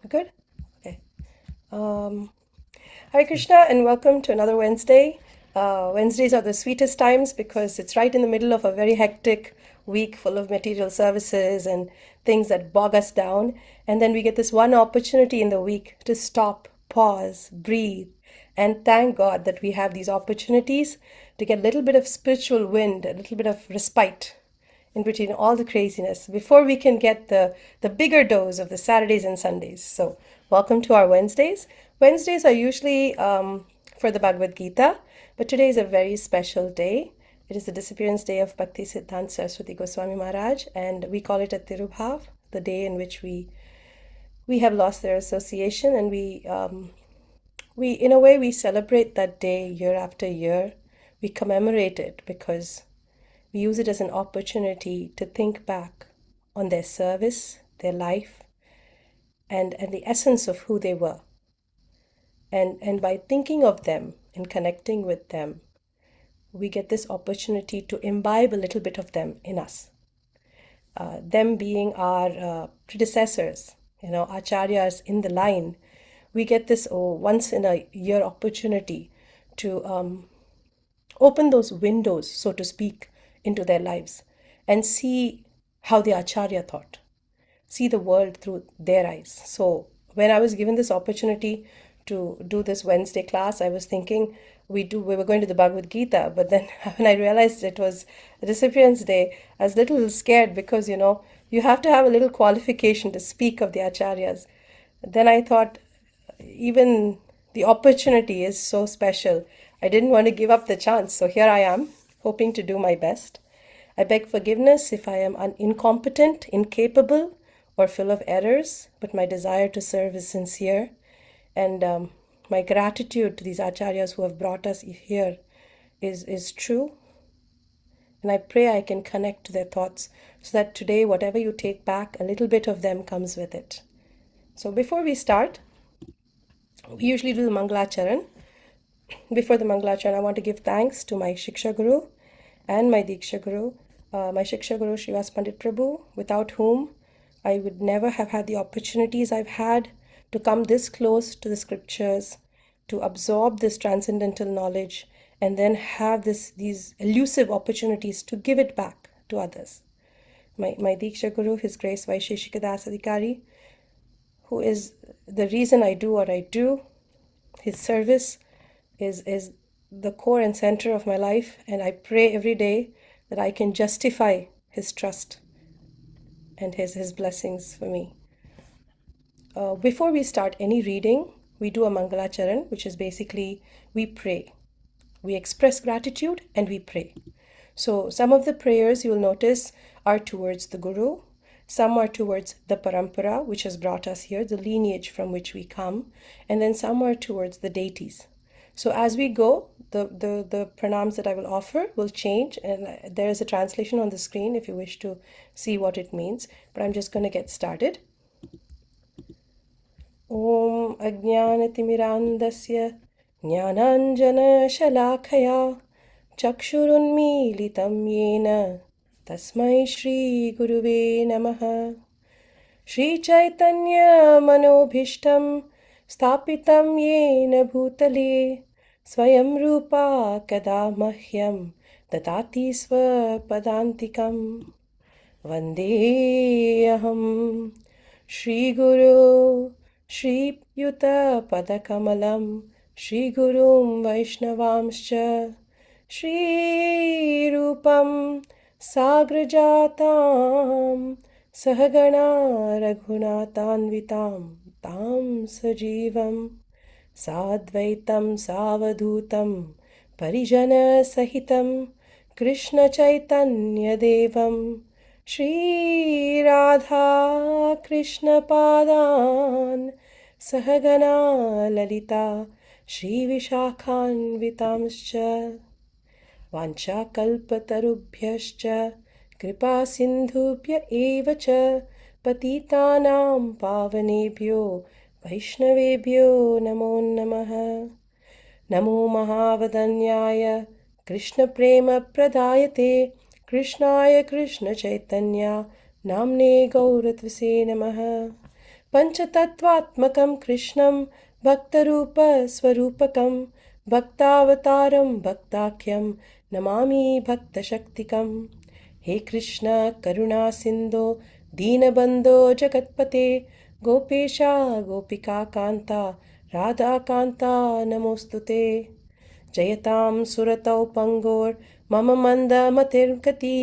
Good? Okay. Hare Krishna and welcome to another Wednesday. Wednesdays are the sweetest times because it's right in the middle of a very hectic week full of material services and things that bog us down. And then we get this one opportunity in the week to stop, pause, breathe, and thank God that we have these opportunities to get a little bit of spiritual wind, a little bit of respite in between all the craziness before we can get the bigger dose of the Saturdays and Sundays. So, welcome to our Wednesdays. Wednesdays are usually for the Bhagavad Gita, but today is a very special day. It is the disappearance day of Bhaktisiddhanta Saraswati Goswami Maharaj, and we call it a Tirubhav, the day in which we have lost their association, and we in a way we celebrate that day year after year. We commemorate it because we use it as an opportunity to think back on their service, their life, and the essence of who they were. And by thinking of them and connecting with them, we get this opportunity to imbibe a little bit of them in us. Them being our predecessors, acharyas in the line, we get this once in a year opportunity to open those windows, so to speak, into their lives and see how the acharya thought, see the world through their eyes. So when I was given this opportunity to do this Wednesday class, I was thinking we were going to the Bhagavad Gita, but then when I realized it was a disappearance day, I was a little scared because you have to have a little qualification to speak of the acharyas. Then I thought, even the opportunity is so special. I didn't want to give up the chance, so here I am, hoping to do my best. I beg forgiveness if I am incompetent, incapable, or full of errors, but my desire to serve is sincere. And my gratitude to these acharyas who have brought us here is true. And I pray I can connect to their thoughts so that today, whatever you take back, a little bit of them comes with it. So before we start, we usually do the Mangalacharan. Before the Mangalacharan, I want to give thanks to my Shiksha Guru and my Diksha Guru, my Shiksha Guru Srivas Pandit Prabhu, without whom I would never have had the opportunities I've had to come this close to the scriptures, to absorb this transcendental knowledge, and then have these elusive opportunities to give it back to others. My Diksha Guru, His Grace Vaisheshika Das Adhikari, who is the reason I do what I do. His service is the core and center of my life, and I pray every day that I can justify his trust and his blessings for me. Before we start any reading, we do a Mangalacharan, which is basically we pray. We express gratitude and we pray. So some of the prayers you'll notice are towards the Guru. Some are towards the parampara, which has brought us here, the lineage from which we come. And then some are towards the deities. So as we go, the pranams that I will offer will change. And there is a translation on the screen if you wish to see what it means. But I'm just going to get started. Om Ajnanatimirandasya Jnananjana Shalakaya Chakshurunmilitam Yena Tasmai Shri Guruve Namaha. Shri Chaitanya Manobhishtam Stapitam Yena Bhutale Swayam Rupa Kada Mahyam Dadati Swapadantikam Vandeham Shri Guru Shri Yuta Padakamalam Shri Gurum Vaishnavamscha Shri Rupam Sagrajatam Sahagana Raghunatanvitam Tam Sajivam Sadvaitam Savadhutam Parijana Sahitam Krishna Chaitanya Devam Shri Radha Krishna Padan Sahagana Lalita Shri Vishakhanvitamscha Vancha Kalpatarubhyascha Kripa Sindhubhya Eva Cha Patitanam Pavanebhyo Vaishnavebhyo Namo Namaha. Namo Mahavadanyaya Krishna Prema Pradayate Krishnaya Krishna Chaitanya Namne Gauratvase Namaha. पञ्चतत्त्वात्मकं कृष्णं भक्तरूपस्वरूपकं भक्तावतारं भक्ताख्यं नमामि भक्तशक्तिकं। हे कृष्ण करुणा सिन्धो दीनबन्धो जगत्पते गोपेशा गोपिका कान्ता राधाकान्ता नमोऽस्तुते। जयतां सुरतौ पङ्गोर्मम मन्दमतिर्गति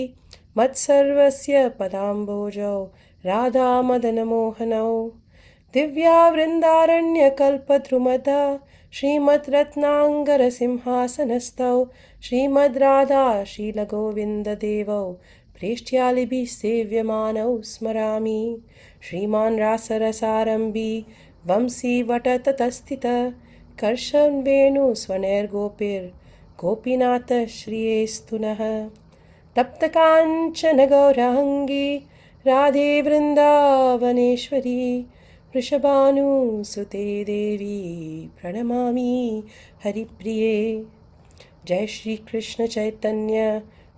मत्सर्वस्य पदाम्भोजौ राधामदनमोहनौ दिव्यावृन्दारण्यकल्पद्रुमदा श्रीमद्रत्नाङ्गरसिंहासनस्थौ श्रीमद्राधा शीलगोविन्ददेवौ प्रेष्ट्यालिभिः सेव्यमानौ स्मरामि। श्रीमान् रासरसारम्भी वंशीवटततस्थित कर्षवेणुस्वनैर्गोपीनाथ श्रियेस्तु नः। तप्तकाञ्चन गौराङ्गी राधे वृन्दावनेश्वरी वृषभानुसुते देवी प्रणमामि हरिप्रिये। जय श्री कृष्ण चैतन्य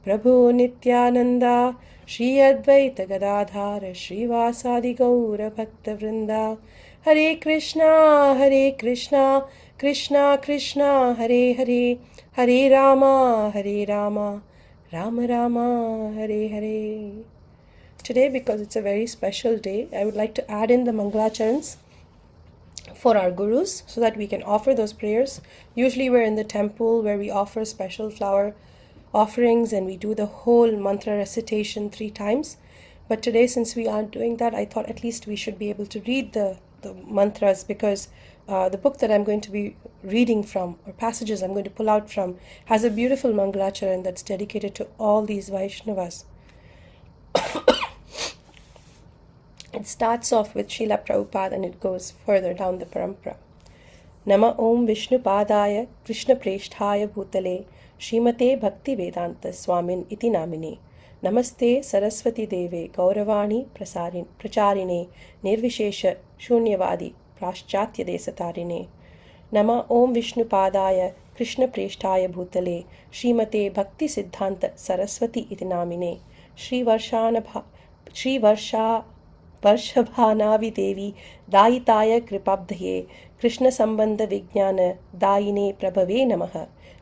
प्रभु नित्यानंदा श्री अद्वैत गदाधार श्रीवासादि गौर भक्तवृंदा। हरे Krishna Krishna Krishna Hare Hare Hare Rama Ram Rama Hare Hare. Today, because it's a very special day, I would like to add in the Mangalacharans for our gurus so that we can offer those prayers. Usually we're in the temple where we offer special flower offerings and we do the whole mantra recitation 3 times. But today, since we aren't doing that, I thought at least we should be able to read the mantras, because the book that I'm going to be reading from, or passages I'm going to pull out from, has a beautiful Mangalacharan that's dedicated to all these Vaishnavas. It starts off with Srila Prabhupada and it goes further down the parampara. Nama Om Vishnu Padaya Krishna Preshthaya Bhutale Srimate Bhakti Vedanta Swamin Iti Namine Namaste Saraswati Deve Gauravani Pracharine Nirvishesha Shunyavadi Praschatya Desatarine. Nama Om Vishnu Padaya Krishna Preshthaya Bhutale Srimate Bhaktisiddhanta Saraswati Iti Namine Shri वर्षभानावि देवी दायिताय कृपाब्धये कृष्ण संबंध विज्ञान दायिने प्रभवे नमः।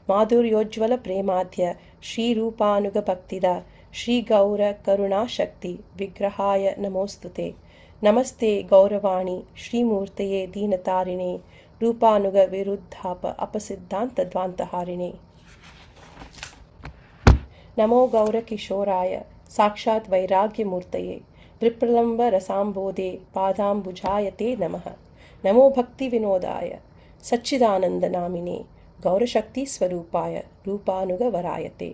माधुर्योज्वल प्रेमाद्य श्री रूपानुग भक्तिदा श्री गौर करुणा शक्ति विग्रहाय नमोस्तुते। नमस्ते गौरवाणी श्रीमूर्तये दीनतारिणे रूपानुग विरुद्धाप अपसिद्धांत द्वांतहारिणे। नमो गौर किशोराय साक्षात् वैराग्यमूर्तये त्रिप्रलम्ब रसाम्बोधे पादाम्बुजाय ते नमः। नमो भक्ति विनोदाय सच्चिदानंद नामिने गौरशक्ति स्वरूपाय रूपानुगवरायते।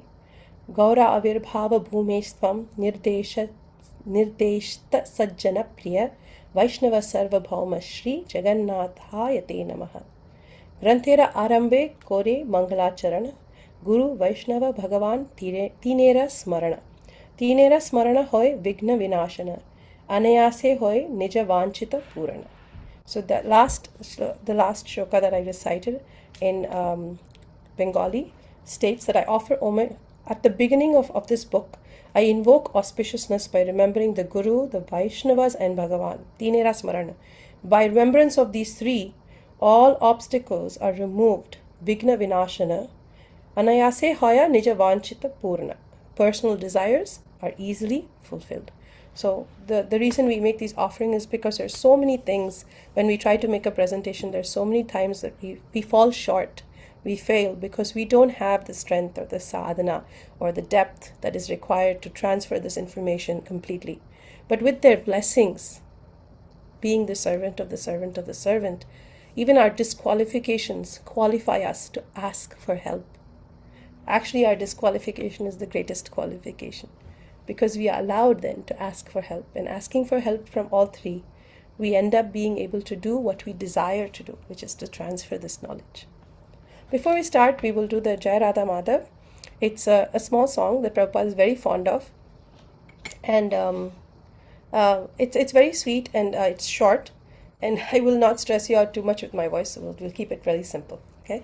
गौर आविर्भाव भूमेस्त्वं निर्देशत सज्जन प्रिय वैष्णव सार्वभौम श्री जगन्नाथाय ते नमः। ग्रंथेर आरंभे कोरे मंगलाचरण गुरु वैष्णव भगवान तीनेर स्मरण। तीनेर स्मरण होय विघ्न विनाशन अनयासे होय निज वांछित पूर्ण. So the last shloka that I recited in Bengali states that I offer homage at the beginning of this book. I invoke auspiciousness by remembering the Guru, the Vaishnavas and Bhagavan. Tinera Smarana. By remembrance of these three, all obstacles are removed. Vigna Vinashana. Anayase Hoya Nija Vanchita Purna. Personal desires are easily fulfilled. So the reason we make these offerings is because there's so many things when we try to make a presentation. There's so many times that we fall short, we fail because we don't have the strength or the sadhana or the depth that is required to transfer this information completely. But with their blessings, being the servant of the servant of the servant, even our disqualifications qualify us to ask for help. Actually, our disqualification is the greatest qualification, because we are allowed then to ask for help. And asking for help from all three, we end up being able to do what we desire to do, which is to transfer this knowledge. Before we start, we will do the Jai Radha Madhav. It's a small song that Prabhupada is very fond of. And it's very sweet and it's short. And I will not stress you out too much with my voice, so we'll keep it really simple. Okay?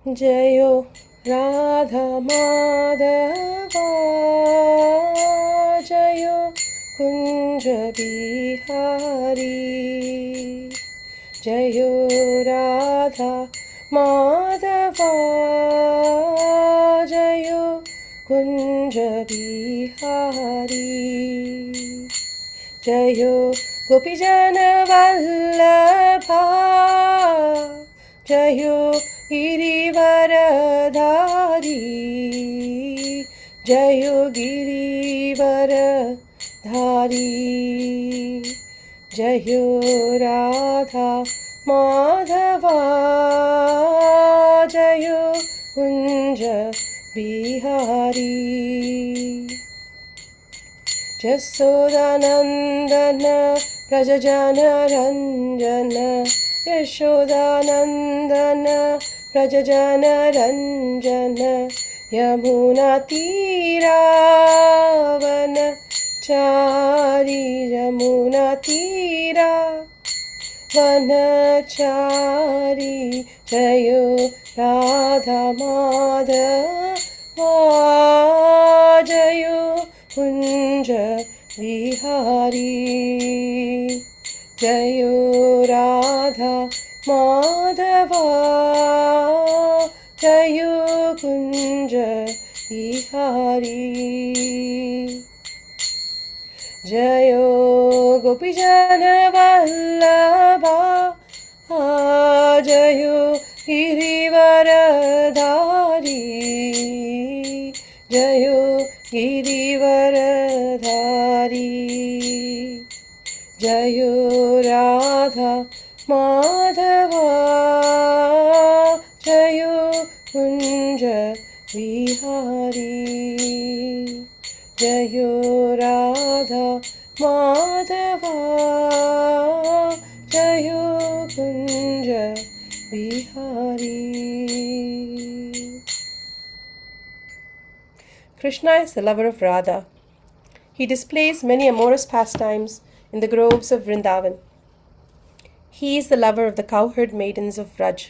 Jayo Radha Madhava Jayo Kunj Bihari जयो राधा माधवा जयो कुंज बिहारी जयो गोपीजन वल्लभा जयो गिरिवरधारी जयो गिरिवरधारी जयो राधा माधवा जयो कुंज बिहारी जसोदानन्दन व्रजजनरञ्जन यशोदानन्दन व्रजजनरञ्जन यमुनातीरावन चारी यमुनातीरा वनचारी जयो राधा माधवा जयो कुंज बिहारी जयो राधा माधवा जयो कुंज बिहारी जयो गोपीजन वल्लभा जयो गिरिवरधारी जयो गिरिवरधारी जयो राधा माधवा जयो कुंज बिहारी जयो राधा माधवा जयो Kunj Bihari. Krishna is the lover of Radha. He displays many amorous pastimes in the groves of Vrindavan. He is the lover of the cowherd maidens of Vraj,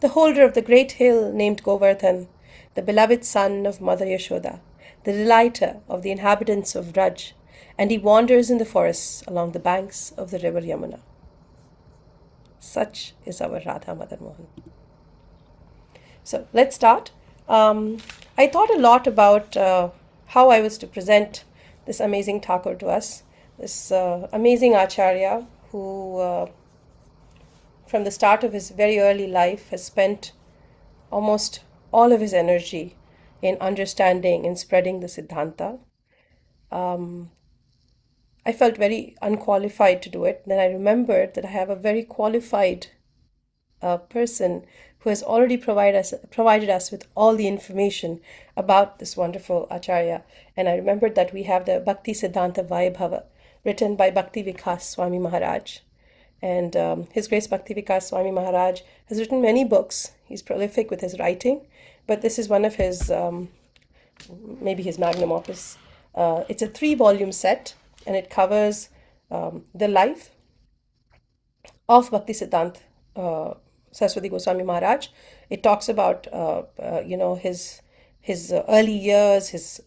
the holder of the great hill named Govardhan, the beloved son of Mother Yashoda, the delighter of the inhabitants of Vraj, and he wanders in the forests along the banks of the river Yamuna. Such is our Radha Madan Mohan. So let's start. I thought a lot about how I was to present this amazing Thakur to us, this amazing Acharya who, from the start of his very early life, has spent almost all of his energy in understanding and spreading the Siddhanta. I felt very unqualified to do it. Then I remembered that I have a very qualified person who has already provided us with all the information about this wonderful Acharya. And I remembered that we have the Bhaktisiddhanta Vaibhava, written by Bhakti Vikas Swami Maharaj. And His Grace Bhakti Vikas Swami Maharaj has written many books. He's prolific with his writing, but this is one of his, maybe his magnum opus. It's a 3-volume set, and it covers the life of Bhaktisiddhanta Saraswati Goswami Maharaj. It talks about his early years, his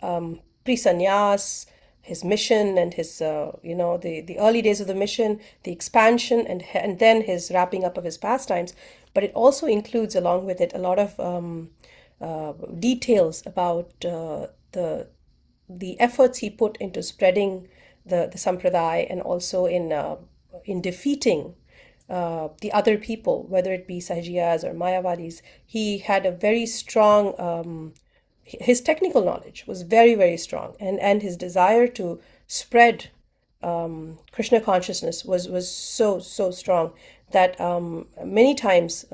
pre-sannyas, his mission, and his the early days of the mission, the expansion, and then his wrapping up of his pastimes. But it also includes, along with it, a lot of details about the efforts he put into spreading the sampradaya, and also in defeating the other people, whether it be Sahajiyas or Mayavadis. He had a very strong, his technical knowledge was very, very strong, and his desire to spread Krishna consciousness was so strong that many times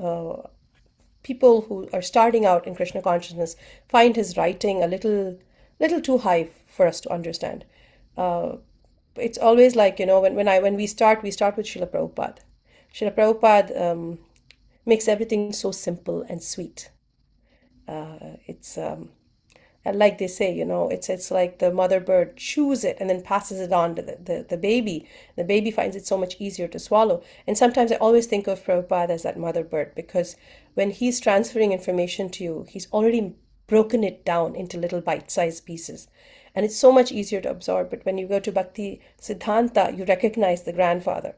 people who are starting out in Krishna consciousness find his writing a little too high for us to understand. It's always like, when we start with Srila Prabhupada. Srila Prabhupada makes everything so simple and sweet. It's like they say, it's like the mother bird chews it and then passes it on to the baby. The baby finds it so much easier to swallow. And sometimes I always think of Prabhupada as that mother bird, because when he's transferring information to you, he's already broken it down into little bite-sized pieces. And it's so much easier to absorb. But when you go to Bhakti Siddhanta, you recognize the grandfather.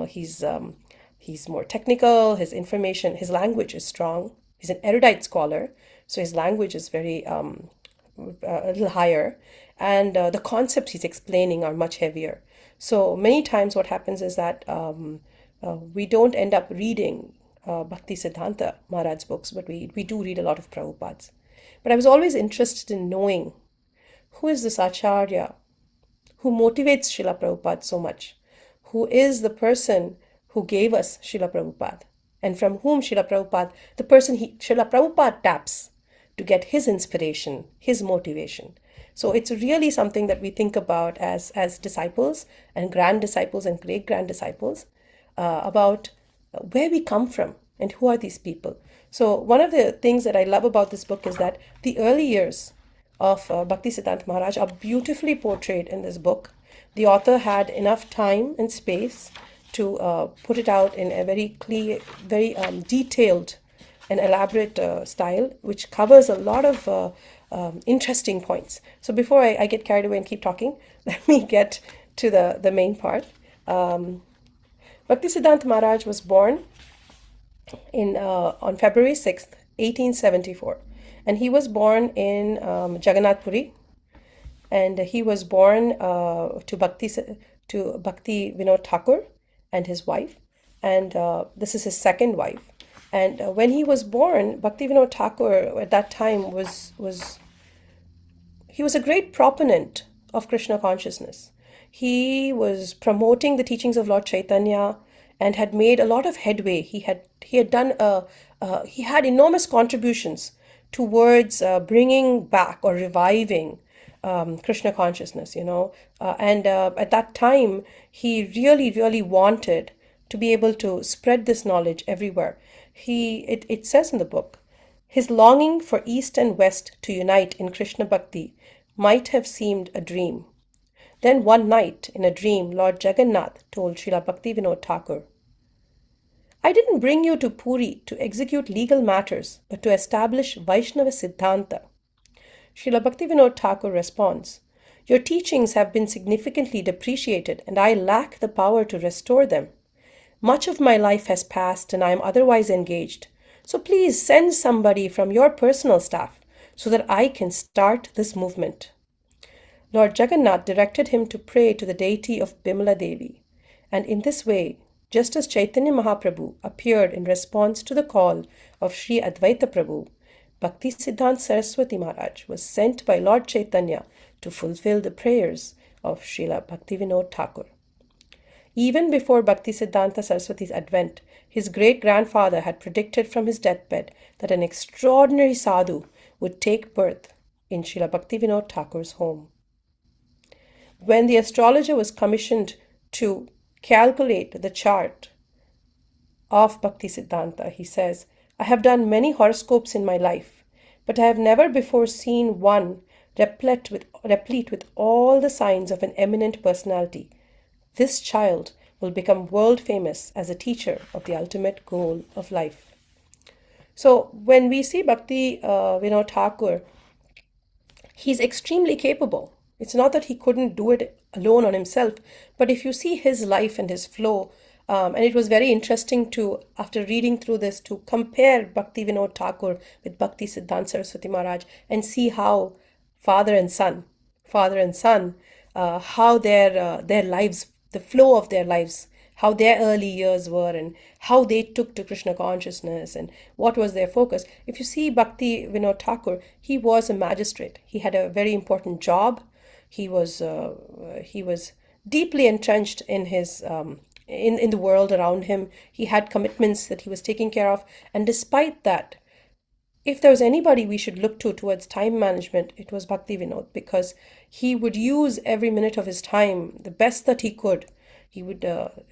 He's more technical, his information, his language is strong. He's an erudite scholar, so his language is very a little higher, and the concepts he's explaining are much heavier. So many times, what happens is that we don't end up reading Bhakti Siddhanta Maharaj's books, but we do read a lot of Prabhupada's. But I was always interested in knowing who is this Acharya who motivates Srila Prabhupada so much, who is the person who gave us Srila Prabhupada, and from whom Srila Prabhupada, the person Srila Prabhupada taps to get his inspiration, his motivation. So it's really something that we think about as disciples and grand disciples and great grand disciples, about where we come from and who are these people. So one of the things that I love about this book is that the early years of Bhaktisiddhanta Maharaj are beautifully portrayed in this book. The author had enough time and space to put it out in a very clear, very detailed and elaborate style, which covers a lot of interesting points. So before I get carried away and keep talking, let me get to the main part. Bhaktisiddhanta Maharaj was born on February 6th, 1874. And he was born in Jagannath Puri, and he was born to Bhakti Vinod Thakur and his wife, and this is his second wife. And when he was born, Bhakti Vinod Thakur at that time was a great proponent of Krishna consciousness. He was promoting the teachings of Lord Chaitanya and had made a lot of headway. He had enormous contributions towards bringing back or reviving Krishna consciousness, and at that time, he really, really wanted to be able to spread this knowledge everywhere. It says in the book, his longing for East and West to unite in Krishna Bhakti might have seemed a dream. Then one night, in a dream, Lord Jagannath told Srila Bhaktivinoda Thakur, I didn't bring you to Puri to execute legal matters, but to establish Vaishnava Siddhanta. Srila Bhaktivinoda Thakur responds, your teachings have been significantly depreciated and I lack the power to restore them. Much of my life has passed and I am otherwise engaged. So please send somebody from your personal staff so that I can start this movement. Lord Jagannath directed him to pray to the deity of Bimala Devi. And in this way, just as Chaitanya Mahaprabhu appeared in response to the call of Sri Advaita Prabhu, Bhaktisiddhanta Saraswati Maharaj was sent by Lord Chaitanya to fulfill the prayers of Srila Bhaktivinoda Thakur. Even before Bhaktisiddhanta Saraswati's advent, his great-grandfather had predicted from his deathbed that an extraordinary sadhu would take birth in Srila Bhaktivinoda Thakur's home. When the astrologer was commissioned to calculate the chart of Bhaktisiddhanta, he says, I have done many horoscopes in my life, but I have never before seen one replete with all the signs of an eminent personality. This child will become world famous as a teacher of the ultimate goal of life. So when we see Bhakti Vinod Thakur, he's extremely capable. It's not that he couldn't do it alone on himself, but if you see his life and his flow, and it was very interesting to, after reading through this, to compare Bhakti Vinod Thakur with Bhakti Siddhanta Saraswati Maharaj and see how father and son, how their lives, the flow of their lives, how their early years were and how they took to Krishna consciousness and what was their focus. If you see Bhakti Vinod Thakur, he was a magistrate. He had a very important job. He was deeply entrenched in his in the world around him. He had commitments that he was taking care of, and despite that, if there was anybody we should look to towards time management, it was Bhakti Vinod, because he would use every minute of his time the best that he could. He would,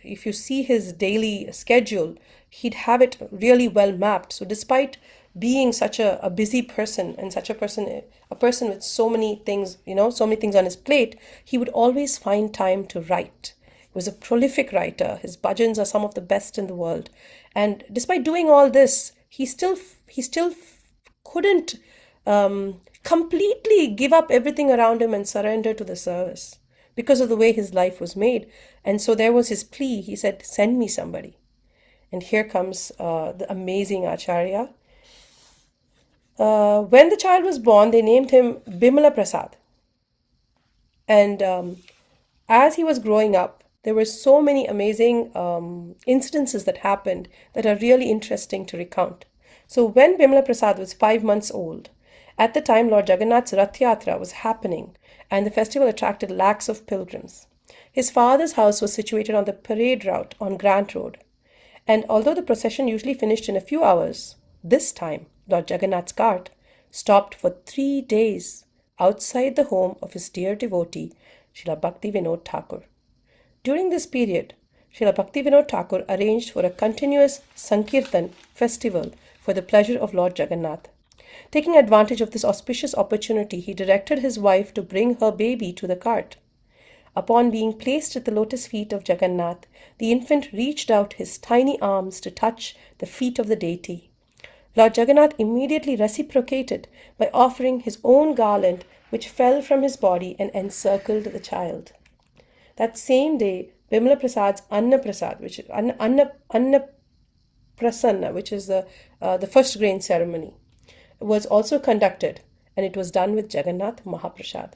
if you see his daily schedule, he'd have it really well mapped. So despite being such a busy person and such a person with so many things, so many things on his plate, he would always find time to write. He was a prolific writer. His bhajans are some of the best in the world. And despite doing all this, he still couldn't completely give up everything around him and surrender to the service because of the way his life was made. And so there was his plea. He said, "Send me somebody." And here comes the amazing Acharya. When the child was born, they named him Bimala Prasad. And as he was growing up, there were so many amazing incidences that happened that are really interesting to recount. So, when Bimala Prasad was 5 months old, at the time Lord Jagannath's Rath Yatra was happening, and the festival attracted lakhs of pilgrims. His father's house was situated on the parade route on Grant Road. And although the procession usually finished in a few hours, this time Lord Jagannath's cart stopped for 3 days outside the home of his dear devotee, Srila Bhakti Vinod Thakur. During this period, Srila Bhakti Vinod Thakur arranged for a continuous Sankirtan festival for the pleasure of Lord Jagannath. Taking advantage of this auspicious opportunity, he directed his wife to bring her baby to the cart. Upon being placed at the lotus feet of Jagannath, the infant reached out his tiny arms to touch the feet of the deity. Lord Jagannath immediately reciprocated by offering his own garland, which fell from his body and encircled the child. That same day, Bimala Prasad's Anna Prasad, which is Anna Prasanna, which is the first grain ceremony, was also conducted, and it was done with Jagannath Mahaprasad.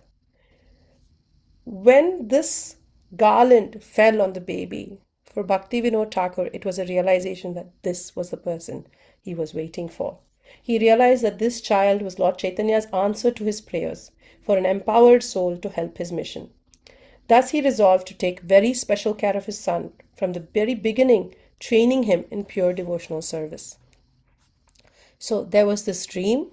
When this garland fell on the baby, for Bhakti Vinod Thakur, it was a realization that this was the person he was waiting for. He realized that this child was Lord Chaitanya's answer to his prayers for an empowered soul to help his mission. Thus he resolved to take very special care of his son from the very beginning, training him in pure devotional service. So there was this dream,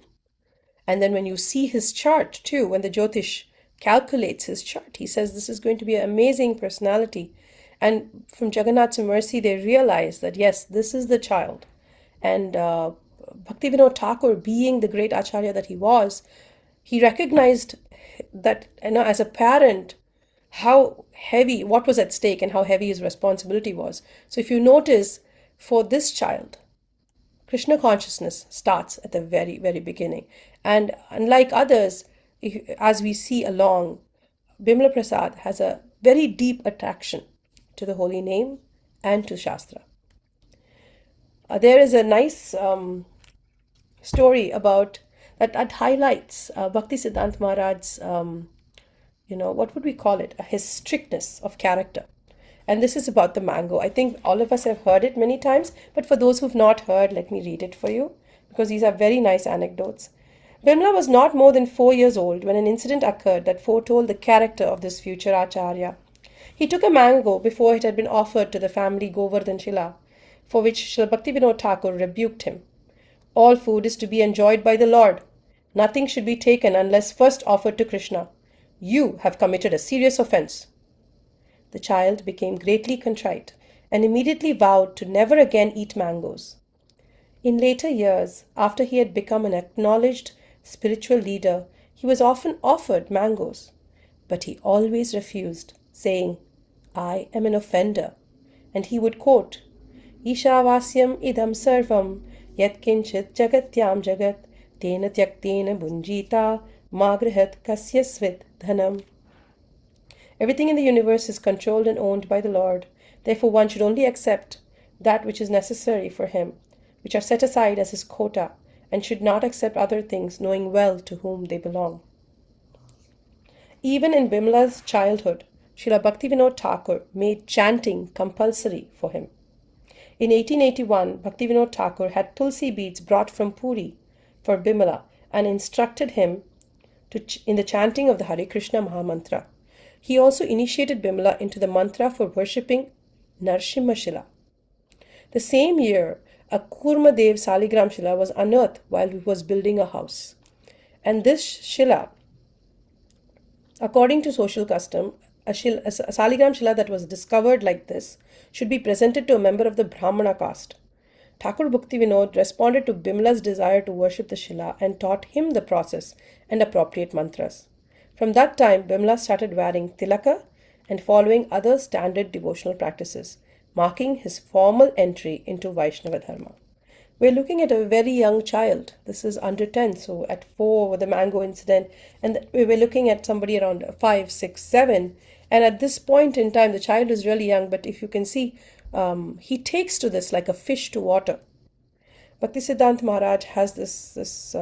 and then when you see his chart too, when the Jyotish calculates his chart, he says this is going to be an amazing personality. And from Jagannath's mercy, they realize that yes, this is the child. And Bhakti Vinod Thakur, being the great Acharya that he was, he recognized that, as a parent, how heavy, what was at stake and how heavy his responsibility was. So if you notice, for this child, Krishna consciousness starts at the very, very beginning. And unlike others, as we see along, Bimala Prasad has a very deep attraction to the holy name and to Shastra. There is a nice story about that highlights Bhaktisiddhanta Maharaj's what would we call it? His strictness of character. And this is about the mango. I think all of us have heard it many times, but for those who've not heard, let me read it for you, because these are very nice anecdotes. Bimla was not more than 4 years old when an incident occurred that foretold the character of this future Acharya. He took a mango before it had been offered to the family Govardhan Shila, for which Srila Bhakti Vinod Thakur rebuked him. All food is to be enjoyed by the Lord. Nothing should be taken unless first offered to Krishna. You have committed a serious offense. The child became greatly contrite and immediately vowed to never again eat mangoes. In later years, after he had become an acknowledged spiritual leader, he was often offered mangoes, but he always refused, saying, "I am an offender," and he would quote, "Ishavasyam idam sarvam yatkinchit jagatyam jagat tena tyaktena bunjita magrihat kasyasvit dhanam." Everything in the universe is controlled and owned by the Lord. Therefore, one should only accept that which is necessary for him, which are set aside as his quota, and should not accept other things, knowing well to whom they belong. Even in Bimla's childhood, Srila Bhakti Vinod Thakur made chanting compulsory for him. In 1881, Bhakti Vinod Thakur had tulsi beads brought from Puri for Bimala and instructed him in the chanting of the Hare Krishna Mahamantra. He also initiated Bimala into the mantra for worshipping Narsimha Shila. The same year, a Kurma Dev Saligram Shila was unearthed while he was building a house. And this Shila, according to social custom, a Saligram Shila that was discovered like this should be presented to a member of the Brahmana caste. Thakur Bhakti Vinod responded to Bimla's desire to worship the Shila and taught him the process and appropriate mantras. From that time, Bimla started wearing tilaka and following other standard devotional practices, marking his formal entry into Vaishnava Dharma. We're looking at a very young child. This is under 10, so at 4 with the mango incident, and we were looking at somebody around 5, 6, 7. And at this point in time, the child is really young, but if you can see, he takes to this like a fish to water. Bhaktisiddhanta Maharaj has this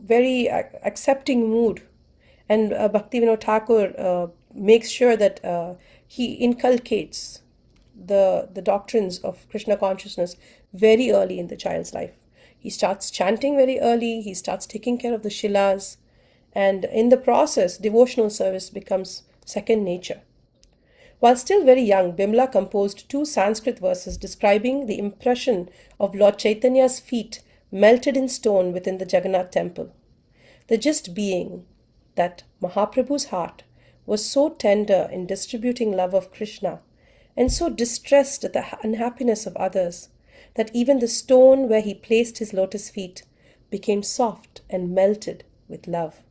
very accepting mood, and Bhaktivinoda Thakur makes sure that he inculcates the doctrines of Krishna consciousness very early in the child's life. He starts chanting very early, he starts taking care of the shilas, and in the process, devotional service becomes second nature. While still very young, Bimla composed two Sanskrit verses describing the impression of Lord Chaitanya's feet melted in stone within the Jagannath temple. The just being that Mahaprabhu's heart was so tender in distributing love of Krishna and so distressed at the unhappiness of others that even the stone where he placed his lotus feet became soft and melted with love.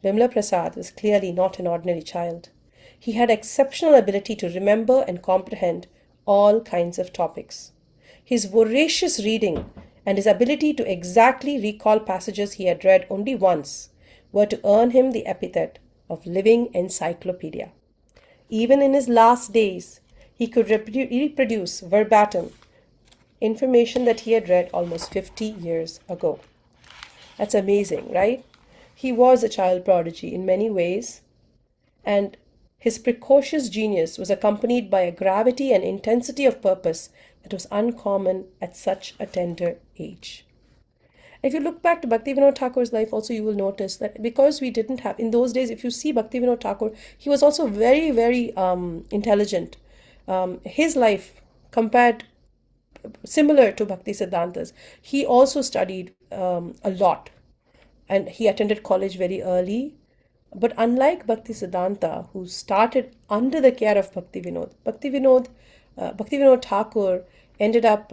Bimla Prasad was clearly not an ordinary child. He had exceptional ability to remember and comprehend all kinds of topics. His voracious reading and his ability to exactly recall passages he had read only once were to earn him the epithet of living encyclopedia. Even in his last days, he could reproduce verbatim information that he had read almost 50 years ago. That's amazing, right? He was a child prodigy in many ways, and his precocious genius was accompanied by a gravity and intensity of purpose that was uncommon at such a tender age. If you look back to Bhaktivinoda Thakur's life also, you will notice that because we didn't have, in those days, if you see Bhaktivinoda Thakur, he was also very, very intelligent. His life compared, similar to Bhaktisiddhanta's, he also studied a lot, and he attended college very early. But unlike Bhaktisiddhanta, who started under the care of Bhaktivinoda Thakur ended up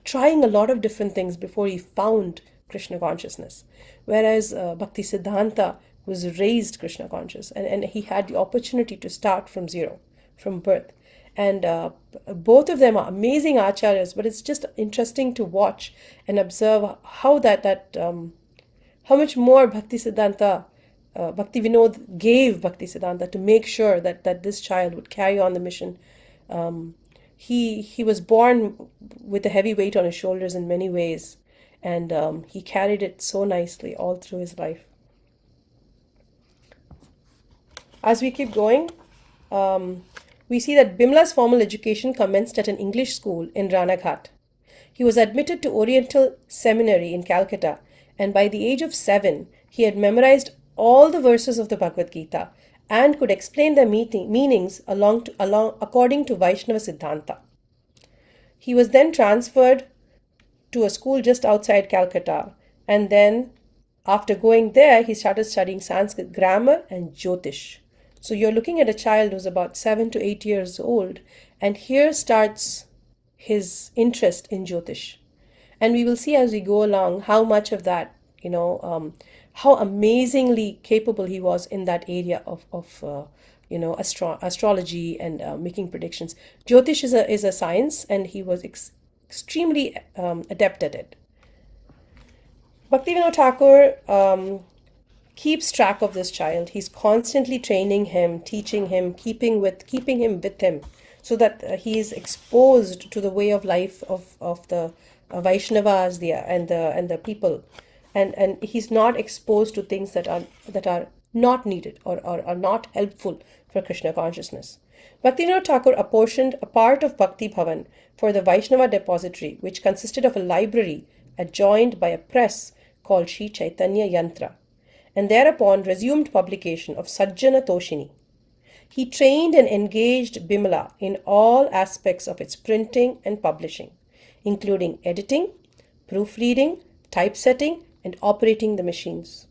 trying a lot of different things before he found Krishna consciousness. Whereas Bhaktisiddhanta was raised Krishna conscious, and he had the opportunity to start from zero, from birth. And both of them are amazing acharyas, but it's just interesting to watch and observe how how much more Bhaktisiddhanta, Bhaktivinoda gave Bhaktisiddhanta to make sure that this child would carry on the mission. He was born with a heavy weight on his shoulders in many ways, and he carried it so nicely all through his life. As we keep going, we see that Bimla's formal education commenced at an English school in Ranaghat. He was admitted to Oriental Seminary in Calcutta, and by the age of 7, he had memorized all the verses of the Bhagavad Gita and could explain their meanings according to Vaishnava Siddhanta. He was then transferred to a school just outside Calcutta, and then after going there, he started studying Sanskrit grammar and Jyotish. So you're looking at a child who's about 7 to 8 years old, and here starts his interest in Jyotish. And we will see as we go along how much of that, how amazingly capable he was in that area of astrology and making predictions. Jyotish is a science, and he was extremely adept at it. Bhaktivinoda Thakur keeps track of this child. He's constantly training him, teaching him, keeping him with him, so that he is exposed to the way of life of the Vaishnavas and the people, and he's not exposed to things that are not needed or are not helpful for Krishna consciousness. Bhaktivinoda Thakur apportioned a part of Bhakti Bhavan for the Vaishnava depository, which consisted of a library adjoined by a press called Sri Chaitanya Yantra, and thereupon resumed publication of Sajjana Toshini. He trained and engaged Bimla in all aspects of its printing and publishing, including editing, proofreading, typesetting, and operating the machines.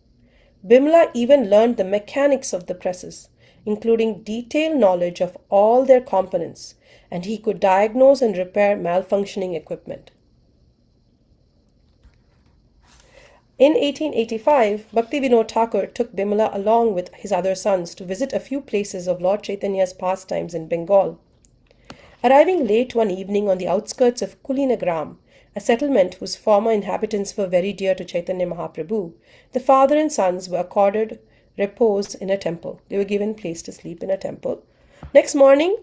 Bimla even learned the mechanics of the presses, including detailed knowledge of all their components, and he could diagnose and repair malfunctioning equipment. In 1885, Bhaktivinoda Thakur took Bimla along with his other sons to visit a few places of Lord Chaitanya's pastimes in Bengal. Arriving late one evening on the outskirts of Kulinagram, a settlement whose former inhabitants were very dear to Chaitanya Mahaprabhu, the father and sons were accorded repose in a temple. They were given place to sleep in a temple. Next morning,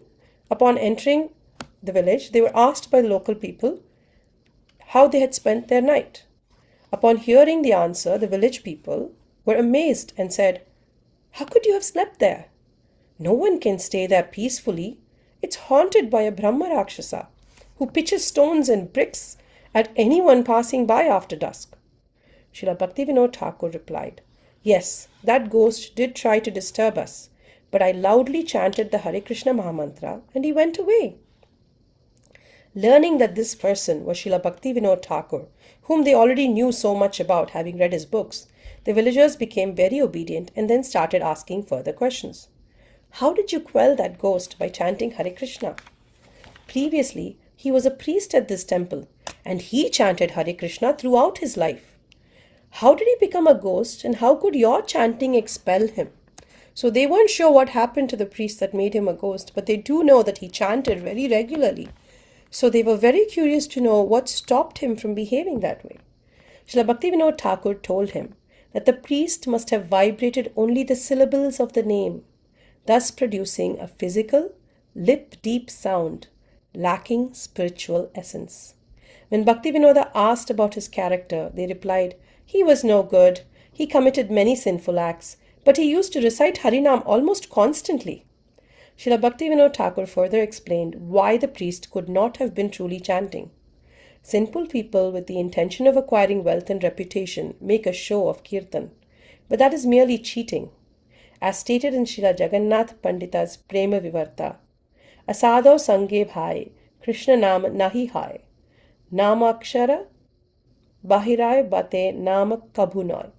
upon entering the village, they were asked by the local people how they had spent their night. Upon hearing the answer, the village people were amazed and said, "How could you have slept there? No one can stay there peacefully. It's haunted by a Brahma Rakshasa who pitches stones and bricks at anyone passing by after dusk." Srila Bhaktivinoda Thakur replied, "Yes, that ghost did try to disturb us, but I loudly chanted the Hare Krishna Mahamantra and he went away." Learning that this person was Srila Bhaktivinoda Thakur, whom they already knew so much about having read his books, the villagers became very obedient and then started asking further questions. "How did you quell that ghost by chanting Hare Krishna?" "Previously, he was a priest at this temple, and he chanted Hare Krishna throughout his life." "How did he become a ghost, and how could your chanting expel him?" So they weren't sure what happened to the priest that made him a ghost, but they do know that he chanted very regularly. So they were very curious to know what stopped him from behaving that way. Srila Bhaktivinoda Thakur told him that the priest must have vibrated only the syllables of the name, thus producing a physical, lip-deep sound, lacking spiritual essence. When Bhaktivinoda asked about his character, they replied, "He was no good. He committed many sinful acts, but he used to recite Harinam almost constantly." Srila Bhaktivinoda Thakur further explained why the priest could not have been truly chanting. Sinful people with the intention of acquiring wealth and reputation make a show of kirtan, but that is merely cheating. As stated in Srila Jagannath Pandita's Prema Vivarta, "Asado sange bhai, Krishna naam nahi hai, namakshara bahirai bate naam kabhunoy."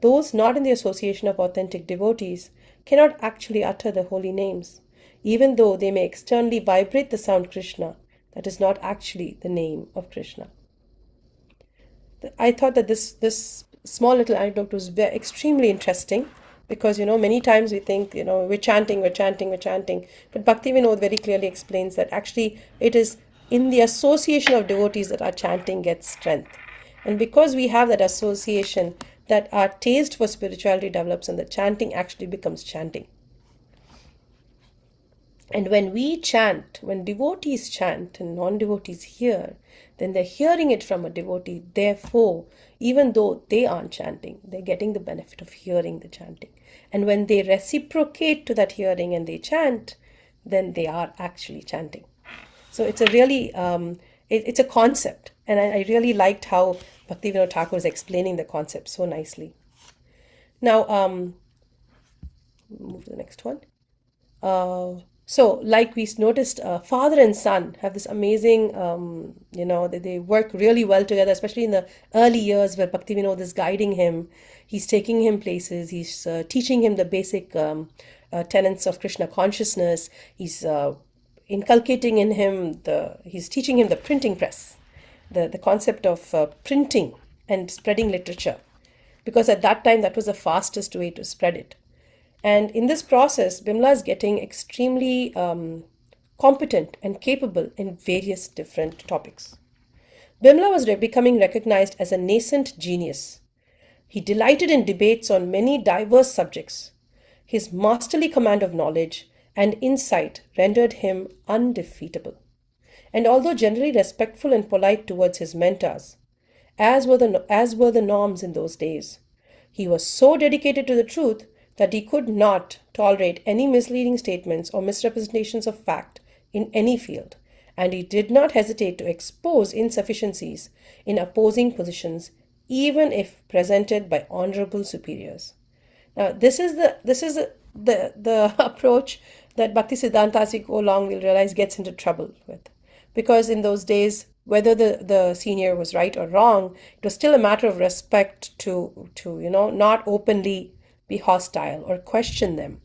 Those not in the association of authentic devotees cannot actually utter the holy names. Even though they may externally vibrate the sound Krishna, that is not actually the name of Krishna. I thought that this small little anecdote was extremely interesting because many times we think we're chanting, but Bhaktivinoda very clearly explains that actually it is in the association of devotees that our chanting gets strength, and because we have that association, that our taste for spirituality develops, and the chanting actually becomes chanting. And when we chant, when devotees chant and non-devotees hear, then they're hearing it from a devotee. Therefore, even though they aren't chanting, they're getting the benefit of hearing the chanting. And when they reciprocate to that hearing and they chant, then they are actually chanting. So it's a really, it's a concept. And I really liked how Bhaktivinoda Thakur is explaining the concept so nicely. Now, move to the next one. So, like we noticed, father and son have this amazing, they work really well together, especially in the early years where Bhaktivinoda is guiding him. He's taking him places, he's teaching him the basic tenets of Krishna consciousness. He's inculcating in him he's teaching him the printing press, the concept of printing and spreading literature, because at that time that was the fastest way to spread it. And in this process, Bimla is getting extremely competent and capable in various different topics. Bimla was becoming recognized as a nascent genius. He delighted in debates on many diverse subjects. His masterly command of knowledge and insight rendered him undefeatable. And although generally respectful and polite towards his mentors, as were the norms in those days, he was so dedicated to the truth that he could not tolerate any misleading statements or misrepresentations of fact in any field, and he did not hesitate to expose insufficiencies in opposing positions, even if presented by honorable superiors. Now, this is the approach that Bhaktisiddhanta, as we go along, we'll realize gets into trouble with, because in those days, whether the senior was right or wrong, it was still a matter of respect to not openly be hostile or question them.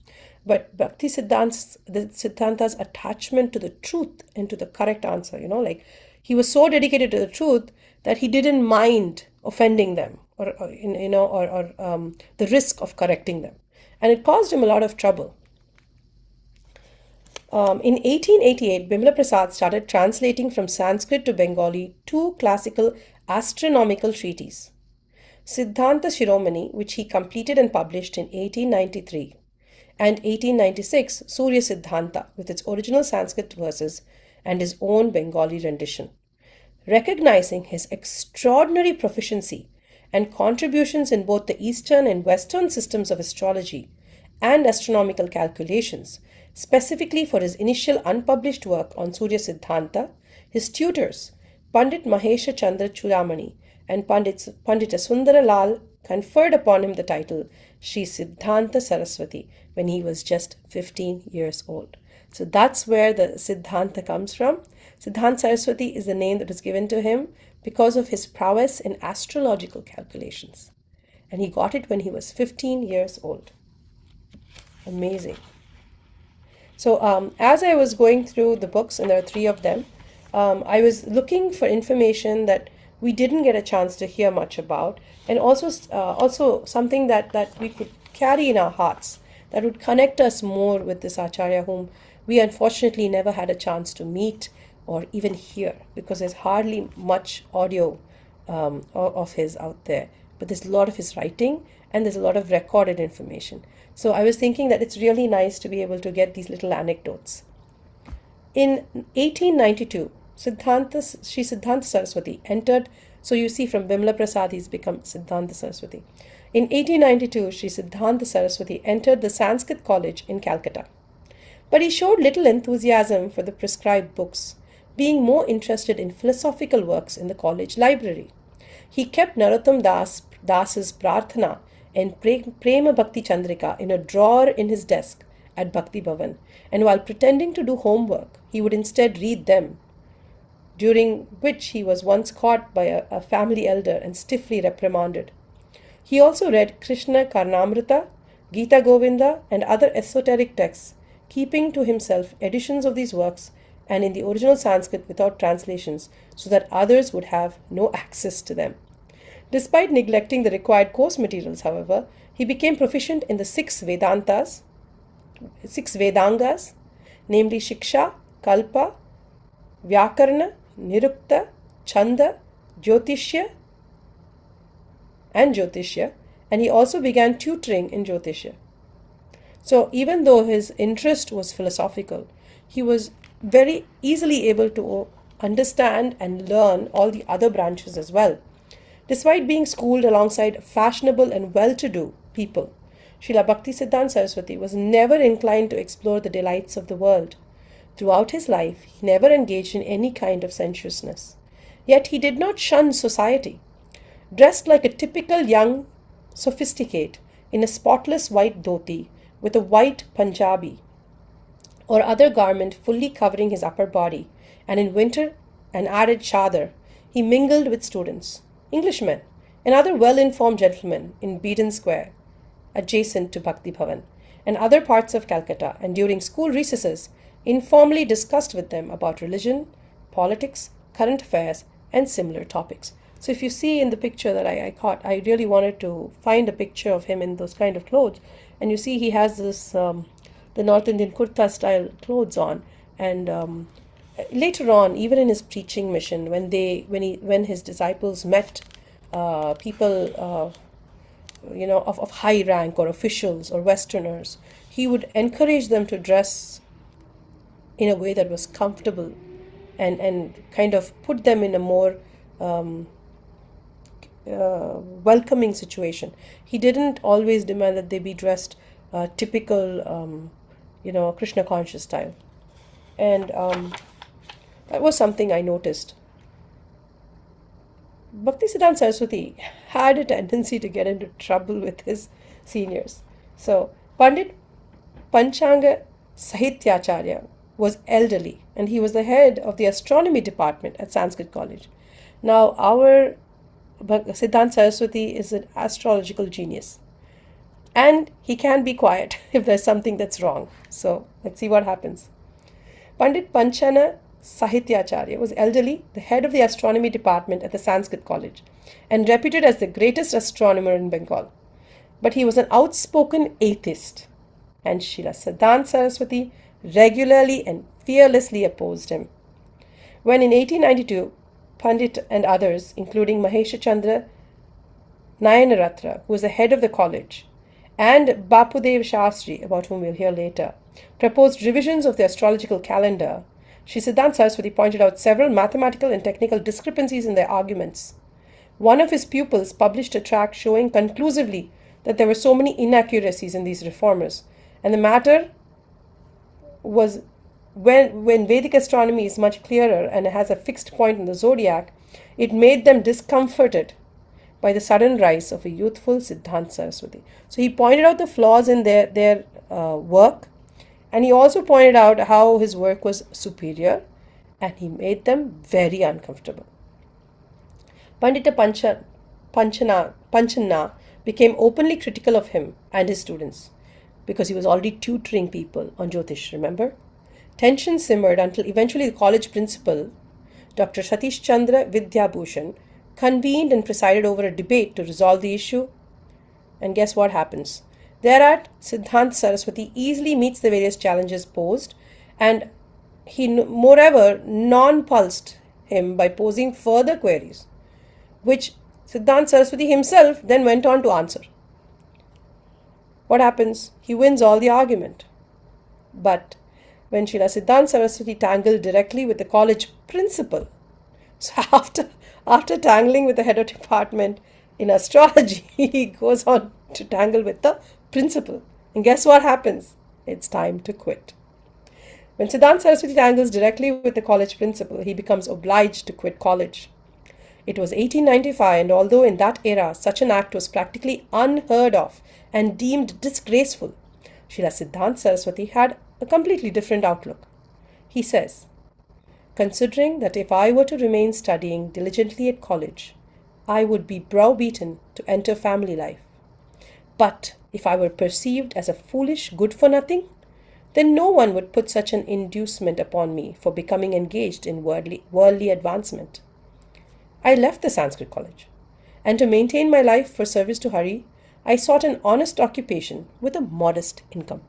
But Bhaktisiddhanta's attachment to the truth and to the correct answer, like he was so dedicated to the truth that he didn't mind offending them or the risk of correcting them. And it caused him a lot of trouble. In 1888, Bimla Prasad started translating from Sanskrit to Bengali two classical astronomical treatises, Siddhanta Shiromani, which he completed and published in 1893, and 1896, Surya Siddhanta, with its original Sanskrit verses and his own Bengali rendition. Recognizing his extraordinary proficiency and contributions in both the Eastern and Western systems of astrology and astronomical calculations, specifically for his initial unpublished work on Surya Siddhanta, his tutors, Pandit Mahesha Chandra Chudamani and Pandita Sundara Lal, conferred upon him the title Sri Siddhanta Saraswati when he was just 15 years old. So that's where the Siddhanta comes from. Siddhanta Saraswati is the name that was given to him because of his prowess in astrological calculations. And he got it when he was 15 years old. Amazing. So as I was going through the books, and there are three of them, I was looking for information that we didn't get a chance to hear much about, and also something that we could carry in our hearts that would connect us more with this Acharya whom we unfortunately never had a chance to meet or even hear, because there's hardly much audio of his out there. But there's a lot of his writing and there's a lot of recorded information. So I was thinking that it's really nice to be able to get these little anecdotes. In 1892, Sri Siddhanta Saraswati entered, so you see from Bimla Prasad he's become Siddhanta Saraswati. In 1892, Sri Siddhanta Saraswati entered the Sanskrit College in Calcutta. But he showed little enthusiasm for the prescribed books, being more interested in philosophical works in the college library. He kept Narottam Das's Prarthana and Prema Bhakti Chandrika in a drawer in his desk at Bhakti Bhavan, and while pretending to do homework, he would instead read them, during which he was once caught by a family elder and stiffly reprimanded. He also read Krishna Karnamrita, Gita Govinda, and other esoteric texts, keeping to himself editions of these works and in the original Sanskrit without translations, so that others would have no access to them. Despite neglecting the required course materials, however, he became proficient in the six Vedangas, namely Shiksha, Kalpa, Vyakarna, Nirukta, Chanda, Jyotishya, and he also began tutoring in Jyotishya. So even though his interest was philosophical, he was very easily able to understand and learn all the other branches as well. Despite being schooled alongside fashionable and well-to-do people, Srila Bhaktisiddhanta Saraswati was never inclined to explore the delights of the world. Throughout his life, he never engaged in any kind of sensuousness. Yet he did not shun society. Dressed like a typical young sophisticate in a spotless white dhoti with a white Punjabi or other garment fully covering his upper body, and in winter an added chadar, he mingled with students, Englishmen, and other well-informed gentlemen in Beaton Square, adjacent to Bhakti Bhavan, and other parts of Calcutta, and during school recesses, informally discussed with them about religion, politics, current affairs, and similar topics. So if you see in the picture that I caught, I really wanted to find a picture of him in those kind of clothes, and you see he has this the North Indian kurta style clothes on, and later on, even in his preaching mission, when his disciples met people of high rank or officials or Westerners, he would encourage them to dress in a way that was comfortable and kind of put them in a more welcoming situation. He didn't always demand that they be dressed typical Krishna conscious style. And that was something I noticed. Bhaktisiddhanta Saraswati had a tendency to get into trouble with his seniors. So Pandit Panchanga Sahityacharya was elderly, and he was the head of the astronomy department at Sanskrit College. Now our Siddhanta Saraswati is an astrological genius, and he can be quiet if there's something that's wrong. So let's see what happens. Pandit Panchana Sahityacharya was elderly, the head of the astronomy department at the Sanskrit College, and reputed as the greatest astronomer in Bengal. But he was an outspoken atheist, and Srila Siddhanta Saraswati regularly and fearlessly opposed him. When in 1892, Pandit and others, including Mahesh Chandra Nayanaratra, who was the head of the college, and Bapudev Shastri, about whom we'll hear later, proposed revisions of the astrological calendar, Sri Siddhanta Saraswati pointed out several mathematical and technical discrepancies in their arguments. One of his pupils published a tract showing conclusively that there were so many inaccuracies in these reformers, and the matter was when Vedic astronomy is much clearer and has a fixed point in the zodiac, it made them discomforted by the sudden rise of a youthful Siddhanta Saraswati. So he pointed out the flaws in their work, and he also pointed out how his work was superior, and he made them very uncomfortable. Pandita Panchanna became openly critical of him and his students because he was already tutoring people on Jyotish, remember? Tension simmered until eventually the college principal, Dr. Satish Chandra Vidyabhushan, convened and presided over a debate to resolve the issue. And guess what happens? Thereat, Siddhanta Saraswati easily meets the various challenges posed, and he moreover non-pulsed him by posing further queries, which Siddhanta Saraswati himself then went on to answer. What happens? He wins all the argument. But when Srila Siddhanta Saraswati tangled directly with the college principal, so after tangling with the head of department in astrology, he goes on to tangle with the principal. And guess what happens? It's time to quit. When Siddhanta Saraswati tangles directly with the college principal, he becomes obliged to quit college. It was 1895, and although in that era such an act was practically unheard of and deemed disgraceful, Srila Siddhanta Saraswati had a completely different outlook. He says, considering that if I were to remain studying diligently at college, I would be browbeaten to enter family life. But if I were perceived as a foolish good-for-nothing, then no one would put such an inducement upon me for becoming engaged in worldly advancement. I left the Sanskrit college, and to maintain my life for service to Hari, I sought an honest occupation with a modest income.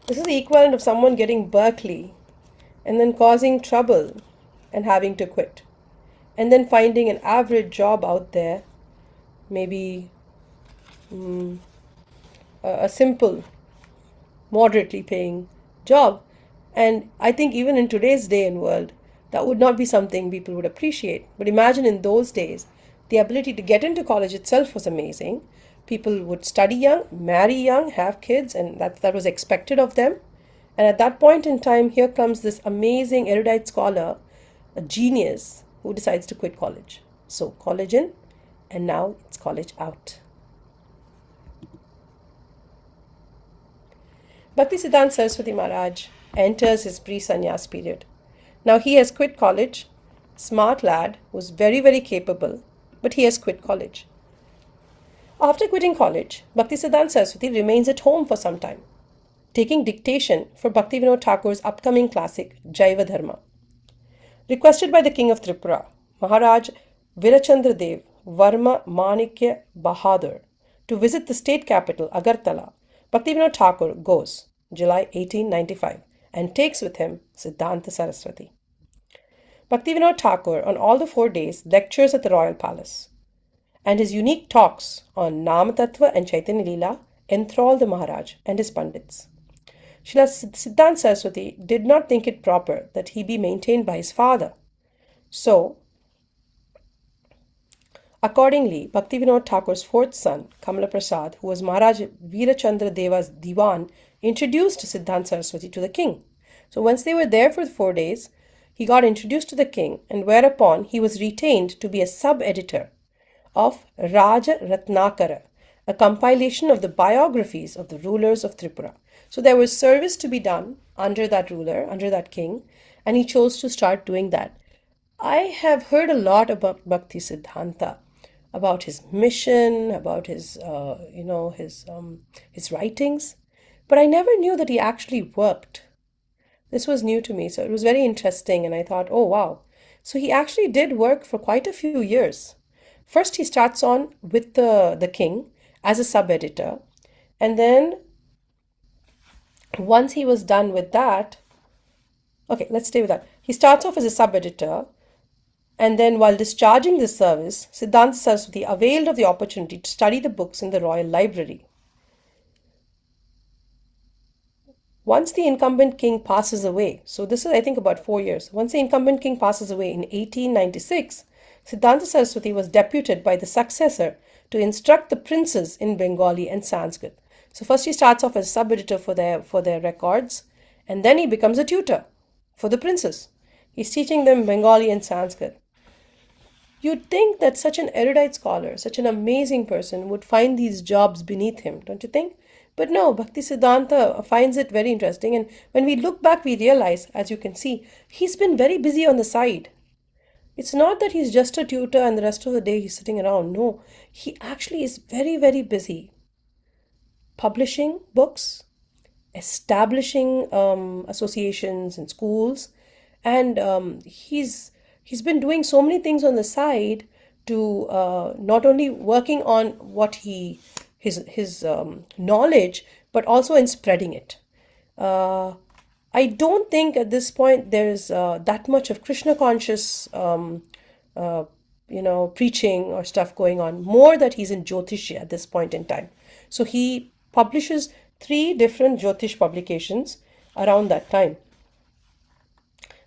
This is the equivalent of someone getting Berkeley and then causing trouble and having to quit, and then finding an average job out there, maybe a simple, moderately paying job. And I think even in today's day and world, that would not be something people would appreciate. But imagine in those days, the ability to get into college itself was amazing. People would study young, marry young, have kids, and that was expected of them. And at that point in time, here comes this amazing erudite scholar, a genius, who decides to quit college. So college in, and now it's college out. Bhaktisiddhanta Saraswati Maharaj enters his pre-sannyas period. Now he has quit college, smart lad, who's very, very capable, but he has quit college. After quitting college, Bhaktisiddhanta Saraswati remains at home for some time, taking dictation for Bhaktivinoda Thakur's upcoming classic, Jaiva Dharma. Requested by the king of Tripura, Maharaj Virachandra Dev Varma Manikya Bahadur, to visit the state capital, Agartala, Bhaktivinoda Thakur goes, July 1895, and takes with him Siddhanta Saraswati. Bhaktivinoda Thakur, on all the 4 days, lectures at the royal palace, and his unique talks on Namatattva and Chaitanya Leela enthrall the Maharaj and his Pandits. Srila Siddhanta Saraswati did not think it proper that he be maintained by his father. So, accordingly, Bhaktivinoda Thakur's fourth son, Kamala Prasad, who was Maharaj Virachandra Deva's Diwan, introduced Siddhanta Saraswati to the king. So once they were there for 4 days, he got introduced to the king, and whereupon he was retained to be a sub-editor of Raja Ratnakara, a compilation of the biographies of the rulers of Tripura. So there was service to be done under that ruler, under that king, and he chose to start doing that. I have heard a lot about Bhaktisiddhanta, about his mission, about his writings, but I never knew that he actually worked. This was new to me, so it was very interesting, and I thought, oh wow. So he actually did work for quite a few years. First, he starts on with the king as a sub-editor, and then Once he was done with that, okay, let's stay with that. He starts off as a sub editor, and then while discharging this service, Siddhanta Saraswati availed of the opportunity to study the books in the royal library. Once the incumbent king passes away, so this is, I think, about 4 years. Once the incumbent king passes away in 1896, Siddhanta Saraswati was deputed by the successor to instruct the princes in Bengali and Sanskrit. So first he starts off as sub editor for their records, and then he becomes a tutor for the princes. He's teaching them Bengali and Sanskrit. You'd think that such an erudite scholar, such an amazing person, would find these jobs beneath him, don't you think? But no, Bhaktisiddhanta finds it very interesting. And when we look back, we realize, as you can see, he's been very busy on the side. It's not that he's just a tutor and the rest of the day he's sitting around. No, he actually is very, very busy publishing books, establishing associations and schools, and he's been doing so many things on the side to not only working on what his knowledge, but also in spreading it. Uh, I don't think at this point there's that much of Krishna conscious, uh, preaching or stuff going on. More that he's in Jyotish at this point in time. So he publishes three different Jyotish publications around that time.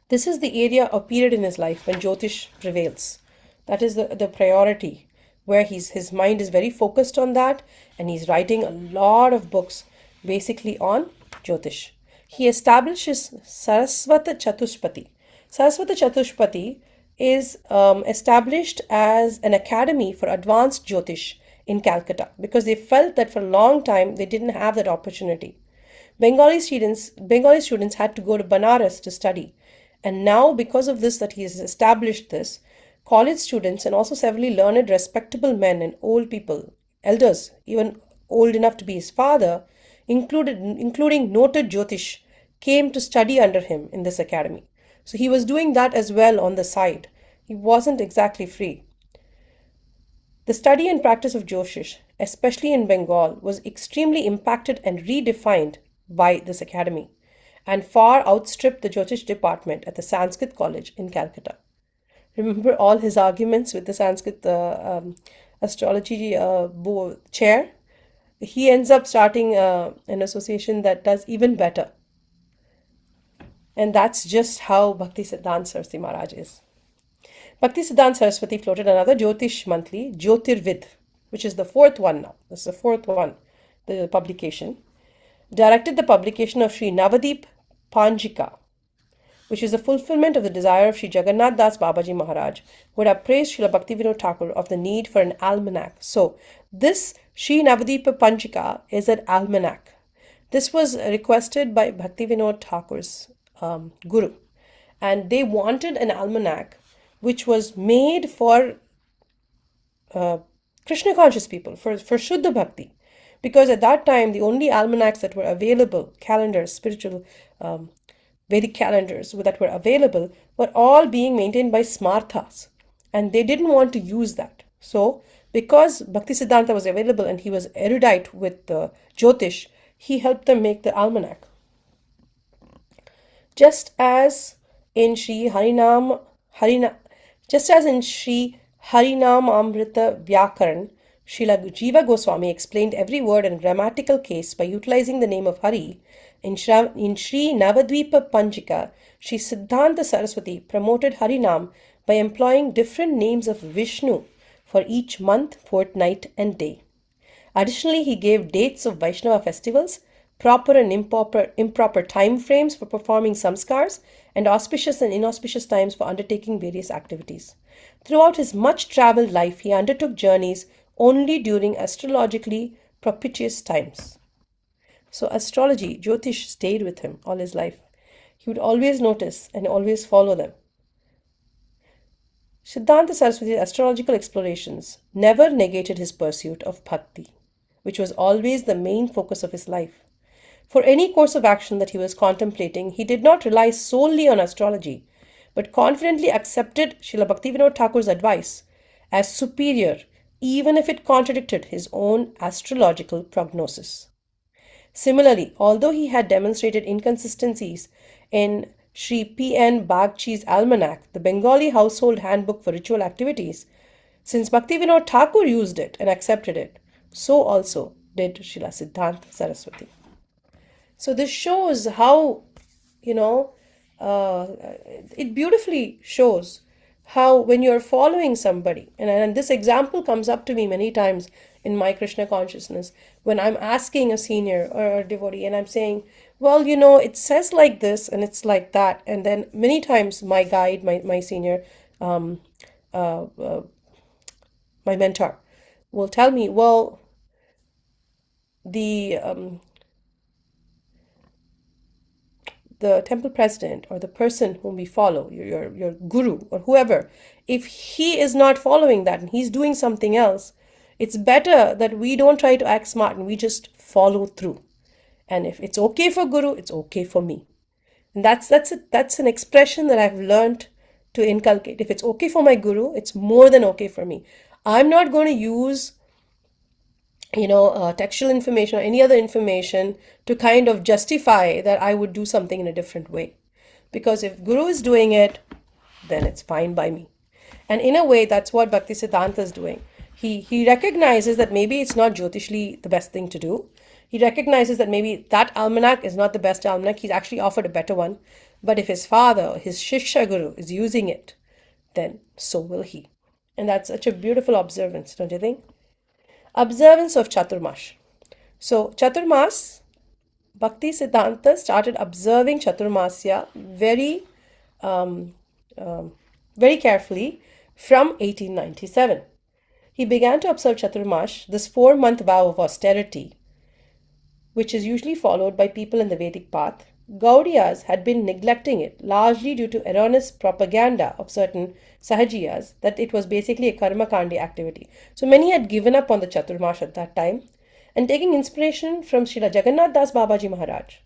This is the area or period in his life when Jyotish prevails. That is the priority, where his mind is very focused on that, and he's writing a lot of books basically on Jyotish. He establishes Saraswata Chatushpati. Saraswata Chatushpati is established as an academy for advanced Jyotish in Calcutta because they felt that for a long time they didn't have that opportunity. Bengali students had to go to Banaras to study. And now, because of this, that he has established this, college students and also severally learned, respectable men and old people, elders, even old enough to be his father, including noted Jyotish, came to study under him in this academy. So he was doing that as well on the side. He wasn't exactly free. The study and practice of Jyotish, especially in Bengal, was extremely impacted and redefined by this academy and far outstripped the Jyotish department at the Sanskrit College in Calcutta. Remember all his arguments with the Sanskrit astrology chair? He ends up starting an association that does even better. And that's just how Bhaktisiddhanta Saraswati Maharaj is. Bhaktisiddhanta Saraswati floated another Jyotish monthly, Jyotirvid, which is the fourth one now. This is the fourth one, the publication. Directed the publication of Sri Navadip Panjika, which is the fulfillment of the desire of Sri Jagannath Das Babaji Maharaj, who had praised Srila Bhaktivinoda Thakur of the need for an almanac. So, this Sri Navadipa Panjika is an almanac. This was requested by Bhaktivinoda Thakur's guru, and they wanted an almanac which was made for Krishna conscious people, for Shuddha Bhakti. Because at that time, the only almanacs that were available, calendars, spiritual Vedic calendars that were available, were all being maintained by smarthas. And they didn't want to use that. So, because Bhaktisiddhanta was available and he was erudite with Jyotish, he helped them make the almanac. Just as in Sri just as in Sri Harinam Amrita Vyakaran, Srila Jiva Goswami explained every word and grammatical case by utilizing the name of Hari. In Sri Navadvipa Panjika, Sri Siddhanta Saraswati promoted Harinam by employing different names of Vishnu for each month, fortnight, and day. Additionally, he gave dates of Vaishnava festivals, proper and improper time frames for performing samskars, and auspicious and inauspicious times for undertaking various activities. Throughout his much travelled life, he undertook journeys only during astrologically propitious times. So, astrology, Jyotish, stayed with him all his life. He would always notice and always follow them. Siddhanta Saraswati's astrological explorations never negated his pursuit of bhakti, which was always the main focus of his life. For any course of action that he was contemplating, he did not rely solely on astrology, but confidently accepted Srila Bhaktivinoda Thakur's advice as superior, even if it contradicted his own astrological prognosis. Similarly, although he had demonstrated inconsistencies in Sri P.N. Bagchi's almanac, the Bengali household handbook for ritual activities, since Bhaktivinoda Thakur used it and accepted it, so also did Srila Siddhanta Saraswati. So this shows how, you know, uh, it beautifully shows how when you're following somebody, and this example comes up to me many times in my Krishna consciousness, when I'm asking a senior or a devotee and I'm saying, well, it says like this and it's like that. And then many times my guide, my senior, um, my mentor, will tell me, well, the temple president or the person whom we follow, your guru or whoever, if he is not following that and he's doing something else, it's better that we don't try to act smart and we just follow through. And if it's okay for guru, it's okay for me. And that's an expression that I've learned to inculcate. If it's okay for my guru, it's more than okay for me. I'm not going to use textual information or any other information to kind of justify that I would do something in a different way. Because if Guru is doing it, then it's fine by me. And in a way, that's what Bhaktisiddhanta is doing. He recognizes that maybe it's not Jyotishli the best thing to do. He recognizes that maybe that almanac is not the best almanac. He's actually offered a better one. But if his father, his Shishya Guru, is using it, then so will he. And that's such a beautiful observance, don't you think? Observance of Chaturmash. So, Chaturmas, Bhaktisiddhanta started observing Chaturmasya very carefully from 1897. He began to observe Chaturmash, this 4-month vow of austerity, which is usually followed by people in the Vedic path. Gaudiyas had been neglecting it, largely due to erroneous propaganda of certain Sahajiyas that it was basically a karma kandi activity. So many had given up on the Chaturmash at that time, and taking inspiration from Srila Jagannath Das Babaji Maharaj,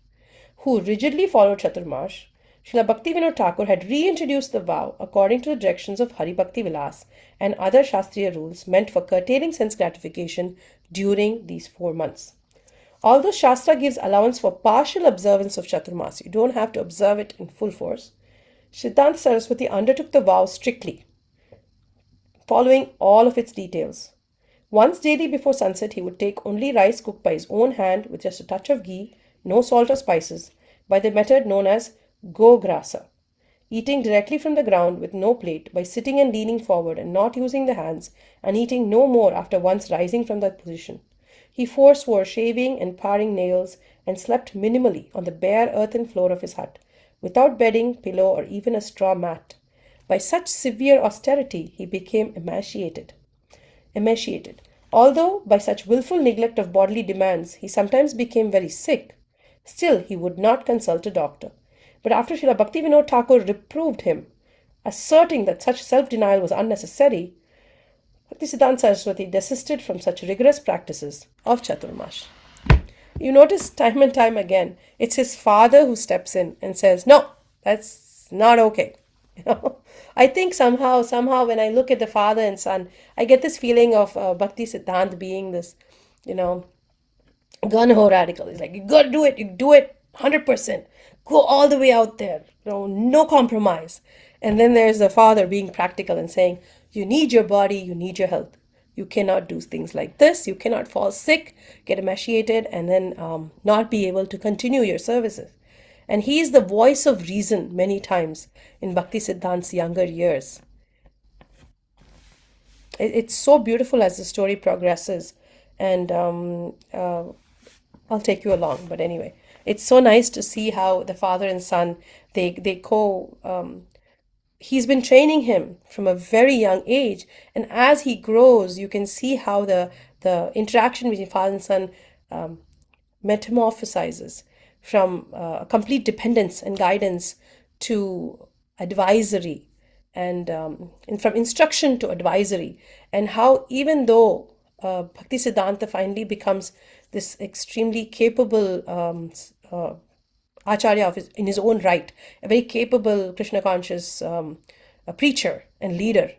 who rigidly followed Chaturmash, Srila Bhaktivinoda Thakur had reintroduced the vow according to the directions of Hari Bhakti Vilas and other Shastriya rules meant for curtailing sense gratification during these 4 months. Although Shastra gives allowance for partial observance of Chaturmas, you don't have to observe it in full force, Siddhanta Saraswati undertook the vow strictly, following all of its details. Once daily before sunset, he would take only rice cooked by his own hand with just a touch of ghee, no salt or spices, by the method known as go grasa, eating directly from the ground with no plate by sitting and leaning forward and not using the hands, and eating no more after once rising from that position. He forswore shaving and paring nails and slept minimally on the bare earthen floor of his hut, without bedding, pillow, or even a straw mat. By such severe austerity, he became emaciated. Although by such wilful neglect of bodily demands, he sometimes became very sick, still he would not consult a doctor. But after Srila Bhaktivinoda Thakur reproved him, asserting that such self-denial was unnecessary, Bhaktisiddhanta Saraswati desisted from such rigorous practices of Chaturmash. You notice time and time again, it's his father who steps in and says, no, that's not okay. I think somehow, when I look at the father and son, I get this feeling of Bhaktisiddhanta being this, gun-ho radical. He's like, you gotta do it, you do it 100%. Go all the way out there, no compromise. And then there's the father being practical and saying, you need your body, you need your health. You cannot do things like this. You cannot fall sick, get emaciated, and then not be able to continue your services. And he is the voice of reason many times in Bhaktisiddhanta's younger years. It's so beautiful as the story progresses. And I'll take you along. But anyway, it's so nice to see how the father and son, he's been training him from a very young age, and as he grows you can see how the interaction between father and son metamorphosizes from complete dependence and guidance to advisory, and from instruction to advisory, and how even though Bhaktisiddhanta finally becomes this extremely capable Acharya in his own right, a very capable Krishna conscious a preacher and leader.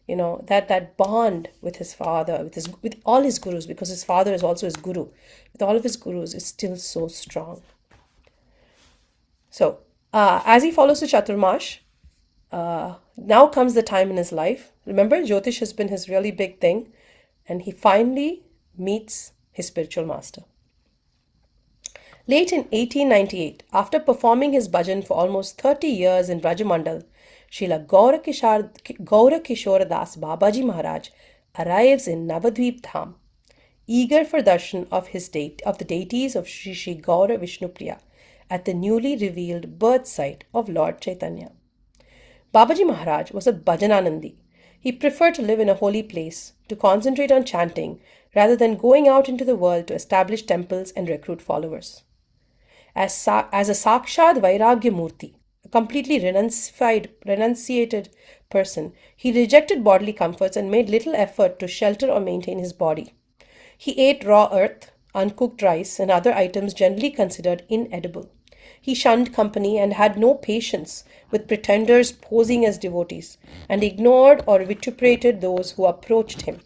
that bond with his father, with all his gurus, because his father is also his guru, with all of his gurus, is still so strong. So, as he follows the Chaturmash, now comes the time in his life. Remember, Jyotish has been his really big thing, and he finally meets his spiritual master. Late in 1898, after performing his bhajan for almost 30 years in Rajamandal, Srila Gaura Kishore Das Babaji Maharaj arrives in Navadvip Dham, eager for darshan of the deities of Sri Sri Gaura Vishnupriya at the newly revealed birth site of Lord Chaitanya. Babaji Maharaj was a bhajananandi. He preferred to live in a holy place, to concentrate on chanting, rather than going out into the world to establish temples and recruit followers. As a Sakshad Vairagya Murti, a completely renunciated person, he rejected bodily comforts and made little effort to shelter or maintain his body. He ate raw earth, uncooked rice, and other items generally considered inedible. He shunned company and had no patience with pretenders posing as devotees, and ignored or vituperated those who approached him.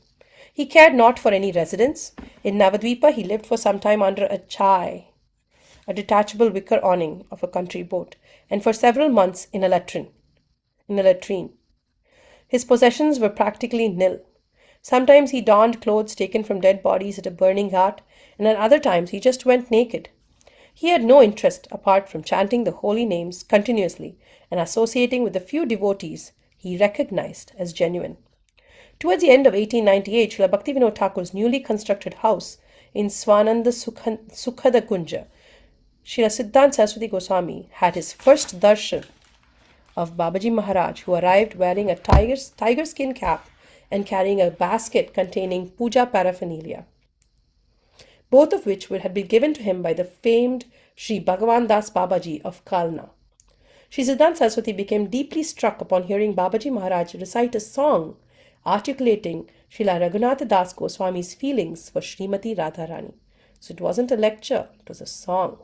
He cared not for any residence. In Navadvipa, he lived for some time under a chai, a detachable wicker awning of a country boat, and for several months in a latrine. His possessions were practically nil. Sometimes he donned clothes taken from dead bodies at a burning ghat, and at other times he just went naked. He had no interest apart from chanting the holy names continuously and associating with the few devotees he recognized as genuine. Towards the end of 1898, Srila Bhaktivinoda Thakur's newly constructed house in Swananda Sukhada Kunja, Srila Siddhanta Saraswati Goswami had his first darshan of Babaji Maharaj, who arrived wearing a tiger skin cap and carrying a basket containing puja paraphernalia, both of which had been given to him by the famed Sri Bhagavan Das Babaji of Kalna. Sri Siddhanta Saraswati became deeply struck upon hearing Babaji Maharaj recite a song articulating Srila Raghunatha Das Goswami's feelings for Srimati Radharani. So it wasn't a lecture, it was a song.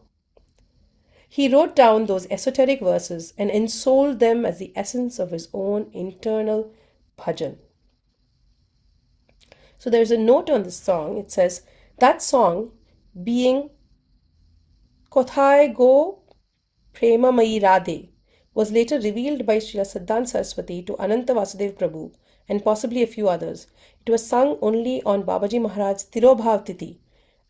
He wrote down those esoteric verses and ensouled them as the essence of his own internal bhajan. So there's a note on this song. It says, that song being Kothai Go Prema Mai Radhe was later revealed by Srila Siddhanta Saraswati to Ananta Vasudev Prabhu and possibly a few others. It was sung only on Babaji Maharaj's Tirobhav Titi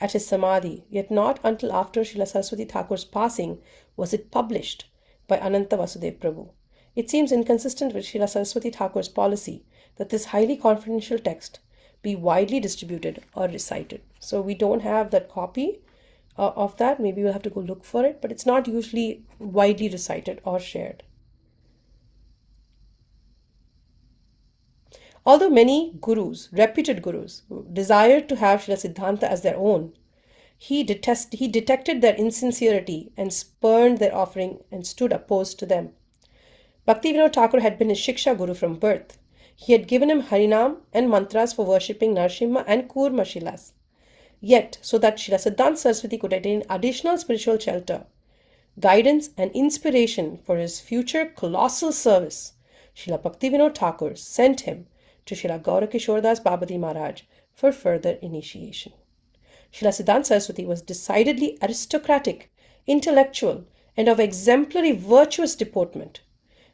at his Samadhi, yet not until after Srila Saraswati Thakur's passing was it published by Ananta Vasudev Prabhu. It seems inconsistent with Srila Saraswati Thakur's policy that this highly confidential text be widely distributed or recited. So we don't have that copy of that. Maybe we'll have to go look for it, but it's not usually widely recited or shared. Although many gurus, reputed gurus, desired to have Srila Siddhanta as their own, he detected their insincerity and spurned their offering and stood opposed to them. Bhaktivinoda Thakur had been his Shiksha Guru from birth. He had given him Harinam and mantras for worshipping Narsimha and Kurma Shilas. Yet, so that Srila Siddhanta Saraswati could attain additional spiritual shelter, guidance and inspiration for his future colossal service, Srila Bhaktivinoda Thakur sent him to Srila Gaura Kishore Das Babaji Maharaj for further initiation. Srila Siddhanta Saraswati was decidedly aristocratic, intellectual, and of exemplary virtuous deportment,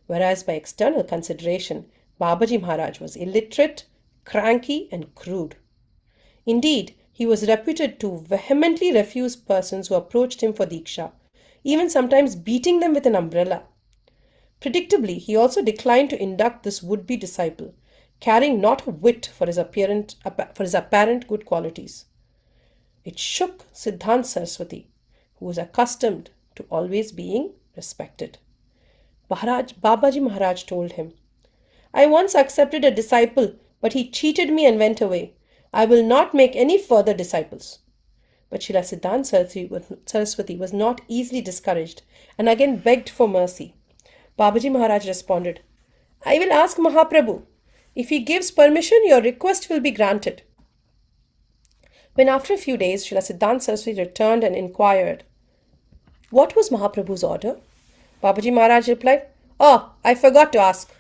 whereas by external consideration, Babaji Maharaj was illiterate, cranky, and crude. Indeed, he was reputed to vehemently refuse persons who approached him for Diksha, even sometimes beating them with an umbrella. Predictably, he also declined to induct this would-be disciple, caring not a whit for his apparent good qualities. It shook Siddhanta Saraswati, who was accustomed to always being respected. Babaji Maharaj told him, I once accepted a disciple, but he cheated me and went away. I will not make any further disciples. But Srila Siddhanta Saraswati was not easily discouraged and again begged for mercy. Babaji Maharaj responded, I will ask Mahaprabhu. If he gives permission, your request will be granted. When after a few days Srila Siddhanta Saraswati returned and inquired, what was Mahaprabhu's order? Babaji Maharaj replied, Oh, I forgot to ask.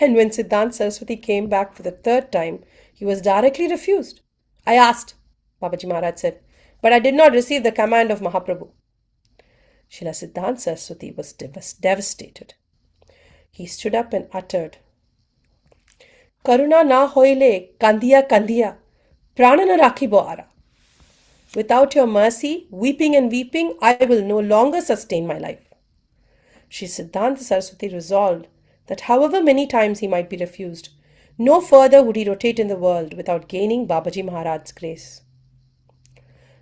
And when Siddhanta Saraswati came back for the third time, he was directly refused. I asked, Babaji Maharaj said, but I did not receive the command of Mahaprabhu. Srila Siddhanta Saraswati was devastated. He stood up and uttered, Karuna na hoile kandiya, prana na rakhibo ara. Without your mercy, weeping and weeping, I will no longer sustain my life. Sri Siddhanta Saraswati resolved that however many times he might be refused, no further would he rotate in the world without gaining Babaji Maharaj's grace.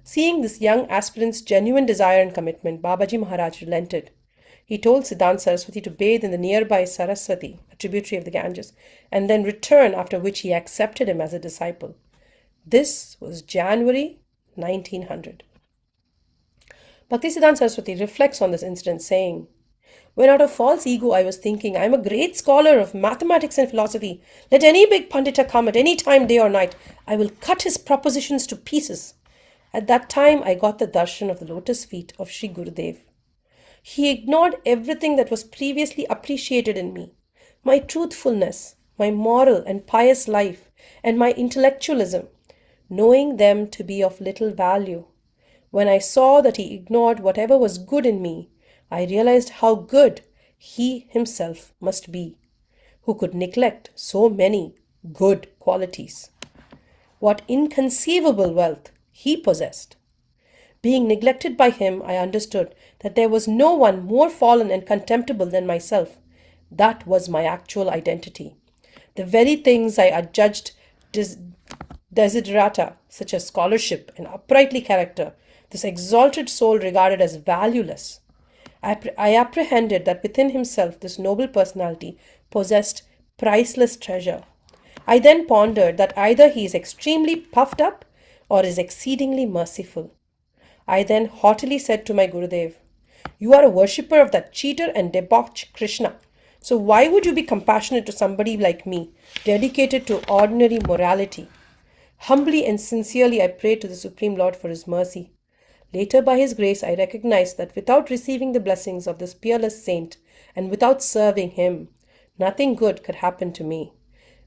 Seeing this young aspirant's genuine desire and commitment, Babaji Maharaj relented. He told Siddhanta Saraswati to bathe in the nearby Saraswati, a tributary of the Ganges, and then return, after which he accepted him as a disciple. This was January 1900. Bhaktisiddhanta Saraswati reflects on this incident, saying, when out of false ego I was thinking, I am a great scholar of mathematics and philosophy. Let any big pandita come at any time, day or night. I will cut his propositions to pieces. At that time, I got the darshan of the lotus feet of Sri Gurudev. He ignored everything that was previously appreciated in me. My truthfulness, my moral and pious life, and my intellectualism, knowing them to be of little value. When I saw that he ignored whatever was good in me, I realized how good he himself must be, who could neglect so many good qualities. What inconceivable wealth he possessed. Being neglected by him, I understood that there was no one more fallen and contemptible than myself. That was my actual identity. The very things I adjudged desiderata, such as scholarship and uprightly character, this exalted soul regarded as valueless. I apprehended that within himself this noble personality possessed priceless treasure. I then pondered that either he is extremely puffed up or is exceedingly merciful. I then haughtily said to my Gurudev, you are a worshipper of that cheater and debauched Krishna. So why would you be compassionate to somebody like me, dedicated to ordinary morality? Humbly and sincerely I prayed to the Supreme Lord for his mercy. Later, by his grace, I recognized that without receiving the blessings of this peerless saint and without serving him, nothing good could happen to me.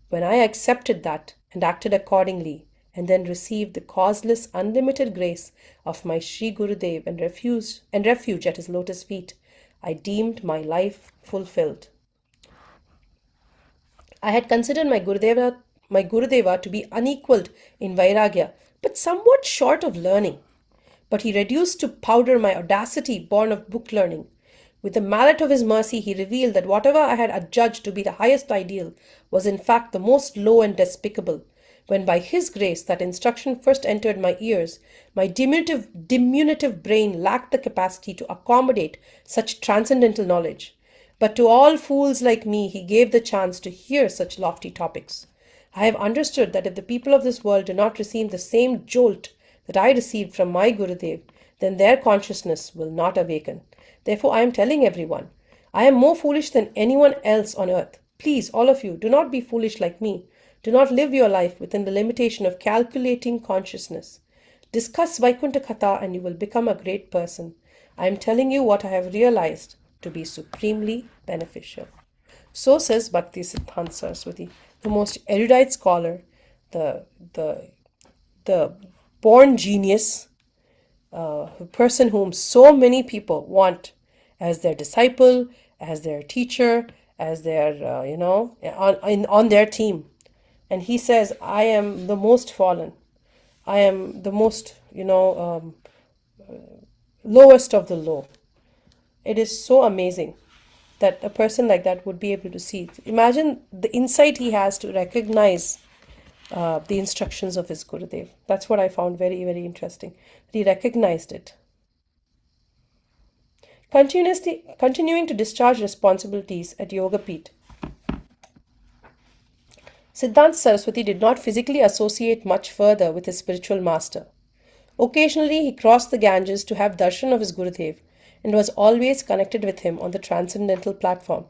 When I accepted that and acted accordingly, and then received the causeless, unlimited grace of my Sri Gurudev and refuge at his lotus feet, I deemed my life fulfilled. I had considered my Gurudeva to be unequaled in Vairagya, but somewhat short of learning. But he reduced to powder my audacity born of book learning. With the mallet of his mercy, he revealed that whatever I had adjudged to be the highest ideal was in fact the most low and despicable. When by his grace that instruction first entered my ears, my diminutive brain lacked the capacity to accommodate such transcendental knowledge. But to all fools like me, he gave the chance to hear such lofty topics. I have understood that if the people of this world do not receive the same jolt that I received from my Gurudev, then their consciousness will not awaken. Therefore, I am telling everyone, I am more foolish than anyone else on earth. Please, all of you, do not be foolish like me. Do not live your life within the limitation of calculating consciousness. Discuss Vaikuntha Katha and you will become a great person. I am telling you what I have realized to be supremely beneficial. So says Bhaktisiddhanta Saraswati, the most erudite scholar, the born genius, a person whom so many people want as their disciple, as their teacher, as their, on their team. And he says, I am the most fallen. I am the most, lowest of the low. It is so amazing that a person like that would be able to see. Imagine the insight he has to recognize the instructions of his Gurudev. That's what I found very, very interesting. He recognized it. Continuing to discharge responsibilities at Yogapeeth, Siddhanta Saraswati did not physically associate much further with his spiritual master. Occasionally, he crossed the Ganges to have darshan of his Gurudev and was always connected with him on the transcendental platform.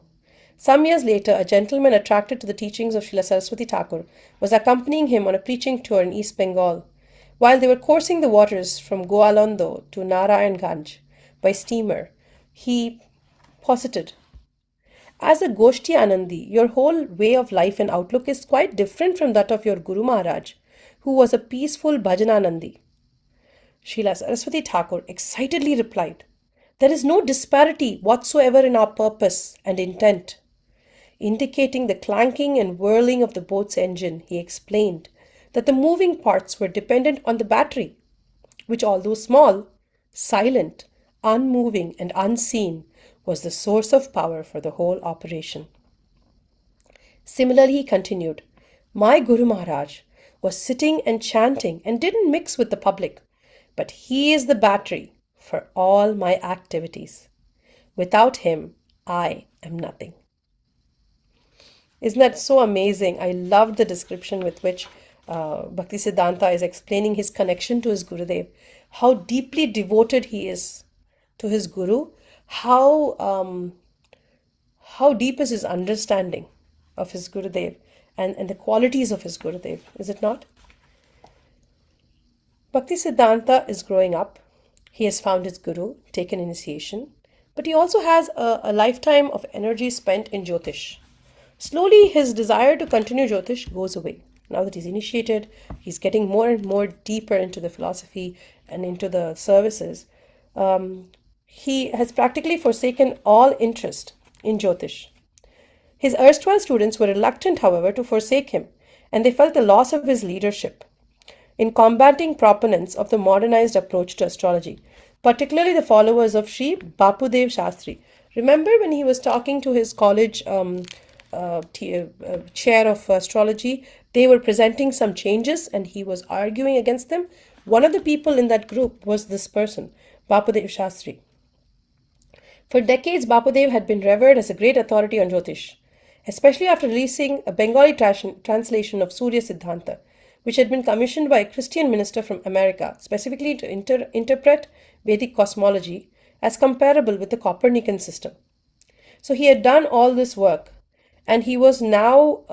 Some years later, a gentleman attracted to the teachings of Srila Saraswati Thakur was accompanying him on a preaching tour in East Bengal. While they were coursing the waters from Goalondo to Narayanganj by steamer, he posited, As a Goshti Anandi, your whole way of life and outlook is quite different from that of your Guru Maharaj, who was a peaceful Bhajananandi. Srila Saraswati Thakur excitedly replied, "There is no disparity whatsoever in our purpose and intent." Indicating the clanking and whirling of the boat's engine, he explained that the moving parts were dependent on the battery, which, although small, silent, unmoving, and unseen, was the source of power for the whole operation. Similarly, he continued, "My Guru Maharaj was sitting and chanting and didn't mix with the public, but he is the battery for all my activities. Without him, I am nothing." Isn't that so amazing? I love the description with which Bhaktisiddhanta is explaining his connection to his Gurudev, how deeply devoted he is to his Guru, how deep is his understanding of his Gurudev and the qualities of his Gurudev, is it not? Bhaktisiddhanta is growing up. He has found his Guru, taken initiation, but he also has a lifetime of energy spent in Jyotish. Slowly, his desire to continue Jyotish goes away. Now that he's initiated, he's getting more and more deeper into the philosophy and into the services. He has practically forsaken all interest in Jyotish. His erstwhile students were reluctant, however, to forsake him, and they felt the loss of his leadership in combating proponents of the modernized approach to astrology, particularly the followers of Sri Bapudev Shastri. Remember when he was talking to his college chair of astrology, they were presenting some changes and he was arguing against them. One of the people in that group was this person, Bapudev Shastri. For decades, Bapudev had been revered as a great authority on Jyotish, especially after releasing a Bengali translation of Surya Siddhanta, which had been commissioned by a Christian minister from America, specifically to interpret Vedic cosmology as comparable with the Copernican system. So he had done all this work, and he was now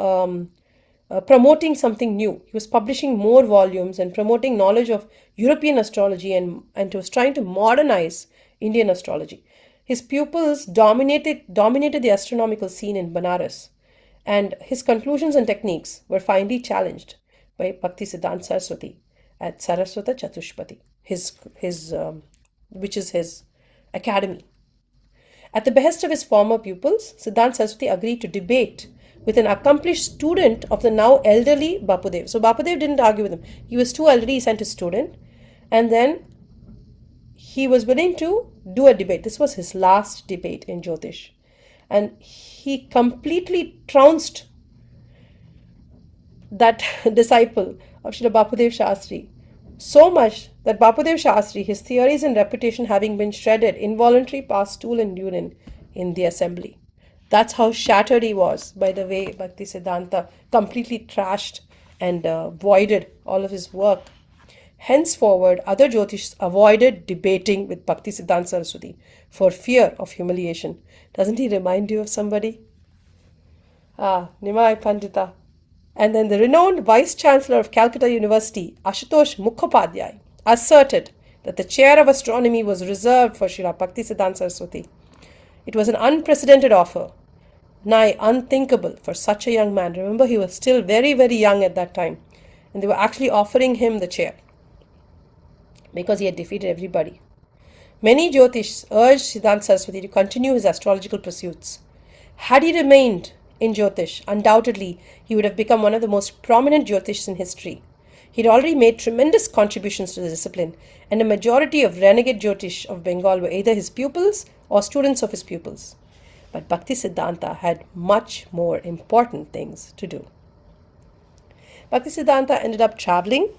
promoting something new. He was publishing more volumes and promoting knowledge of European astrology and was trying to modernize Indian astrology. His pupils dominated the astronomical scene in Banaras, and his conclusions and techniques were finally challenged by Bhaktisiddhanta Saraswati at Saraswata Chatushpati, which is his academy. At the behest of his former pupils, Siddhanta Saraswati agreed to debate with an accomplished student of the now elderly Bapudev. So Bapudev didn't argue with him. He was too elderly, he sent his student. And then he was willing to do a debate. This was his last debate in Jyotish. And he completely trounced that disciple of Srila Bapudev Shastri, so much that Bapudev Shastri, his theories and reputation having been shredded, involuntarily passed stool and urine in the assembly. That's how shattered he was by the way Bhaktisiddhanta completely trashed and voided all of his work. Henceforward, other Jyotishs avoided debating with Bhaktisiddhanta Saraswati for fear of humiliation. Doesn't he remind you of somebody? Nimai Pandita. And then the renowned Vice Chancellor of Calcutta University, Ashutosh Mukhopadhyay, asserted that the chair of astronomy was reserved for Srila Bhaktisiddhanta Saraswati. It was an unprecedented offer, nigh unthinkable for such a young man. Remember, he was still very, very young at that time, and they were actually offering him the chair because he had defeated everybody. Many Jyotish urged Siddhanta Saraswati to continue his astrological pursuits. Had he remained in Jyotish, undoubtedly he would have become one of the most prominent Jyotishs in history. He had already made tremendous contributions to the discipline, and a majority of renegade Jyotish of Bengal were either his pupils or students of his pupils. But Bhaktisiddhanta had much more important things to do. Bhaktisiddhanta ended up traveling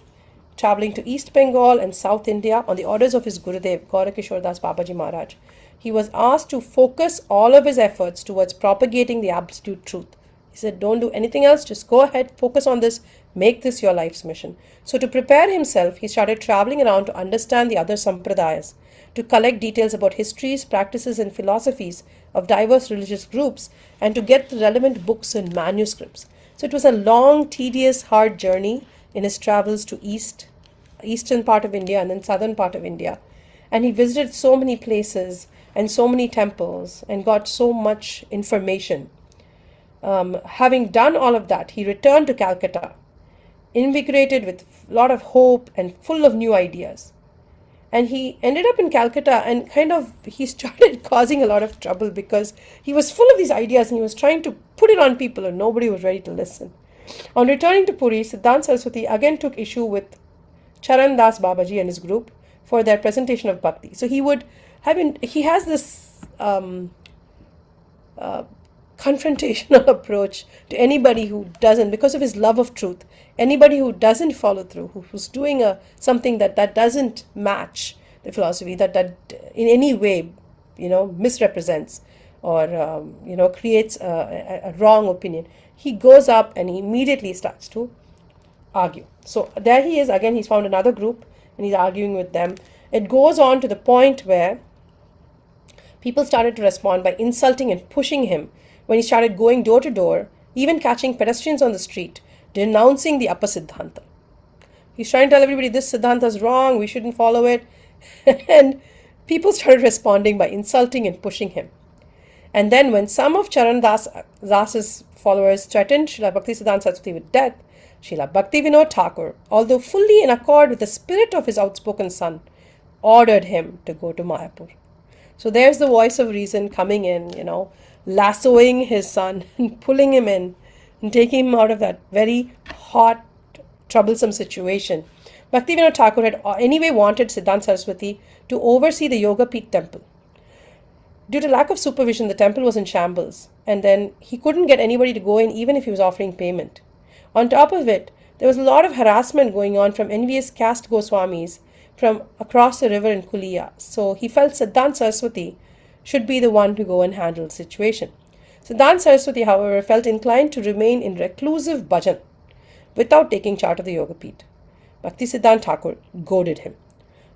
to East Bengal and South India on the orders of his Gurudev, Gaurakishore Das Babaji Maharaj. He was asked to focus all of his efforts towards propagating the absolute truth. He said, don't do anything else, just go ahead, focus on this, make this your life's mission. So to prepare himself, he started traveling around to understand the other sampradayas, to collect details about histories, practices and philosophies of diverse religious groups, and to get the relevant books and manuscripts. So it was a long, tedious, hard journey in his travels to eastern part of India and then southern part of India. And he visited so many places and so many temples and got so much information. Having done all of that, he returned to Calcutta, invigorated with a lot of hope and full of new ideas. And he ended up in Calcutta, and he started causing a lot of trouble because he was full of these ideas and he was trying to put it on people and nobody was ready to listen. On returning to Puri, Siddhanta Saraswati again took issue with Charan Das Babaji and his group for their presentation of bhakti. So he has this confrontational approach to anybody who doesn't, because of his love of truth. Anybody who doesn't follow through, who's doing something that doesn't match the philosophy, that in any way, misrepresents or creates a wrong opinion, he goes up and he immediately starts to argue. So there he is again. He's found another group and he's arguing with them. It goes on to the point where people started to respond by insulting and pushing him when he started going door to door, even catching pedestrians on the street, denouncing the upper Siddhanta. He's trying to tell everybody this Siddhanta is wrong, we shouldn't follow it. And people started responding by insulting and pushing him. And then when some of Charan Das's followers threatened Srila Bhaktisiddhanta Saraswati with death, Srila Bhaktivinoda Thakur, although fully in accord with the spirit of his outspoken son, ordered him to go to Mayapur. So there's the voice of reason coming in, lassoing his son and pulling him in and taking him out of that very hot, troublesome situation. Bhaktivinoda Thakur had anyway wanted Siddhanta Saraswati to oversee the Yoga Peeth temple. Due to lack of supervision, the temple was in shambles, and then he couldn't get anybody to go in even if he was offering payment. On top of it, there was a lot of harassment going on from envious caste Goswamis from across the river in Kulia. So he felt Siddhanta Saraswati should be the one to go and handle the situation. Siddhanta Saraswati, however, felt inclined to remain in reclusive bhajan without taking charge of the Yoga Peeth. Bhaktisiddhanta Thakur goaded him.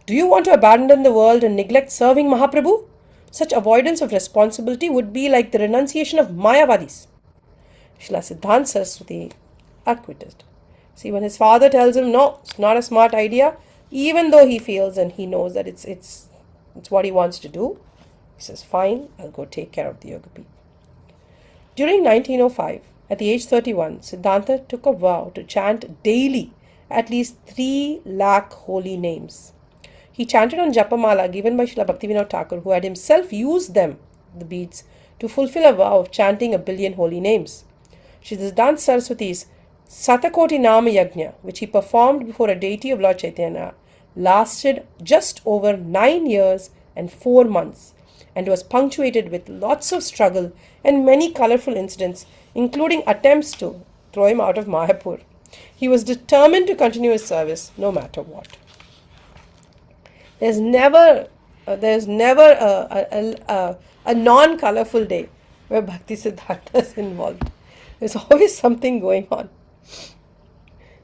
Do you want to abandon the world and neglect serving Mahaprabhu? Such avoidance of responsibility would be like the renunciation of Mayavadis. Srila Siddhanta Saraswati acquitted. See, when his father tells him, no, it's not a smart idea, even though he feels and he knows that it's what he wants to do, he says, fine, I'll go take care of the Yoga Peeth. During 1905, at the age 31, Siddhanta took a vow to chant daily at least 3 lakh holy names. He chanted on Japamala given by Srila Bhaktivinoda Thakur, who had himself used them, the beads, to fulfill a vow of chanting 1 billion holy names. Sri Siddhanta Saraswati's Satakoti Nama Yajna, which he performed before a deity of Lord Chaitanya, lasted just over 9 years and 4 months and was punctuated with lots of struggle and many colorful incidents, including attempts to throw him out of Mayapur. He was determined to continue his service no matter what. There's never a non-colorful day where Bhaktisiddhanta is involved. There's always something going on.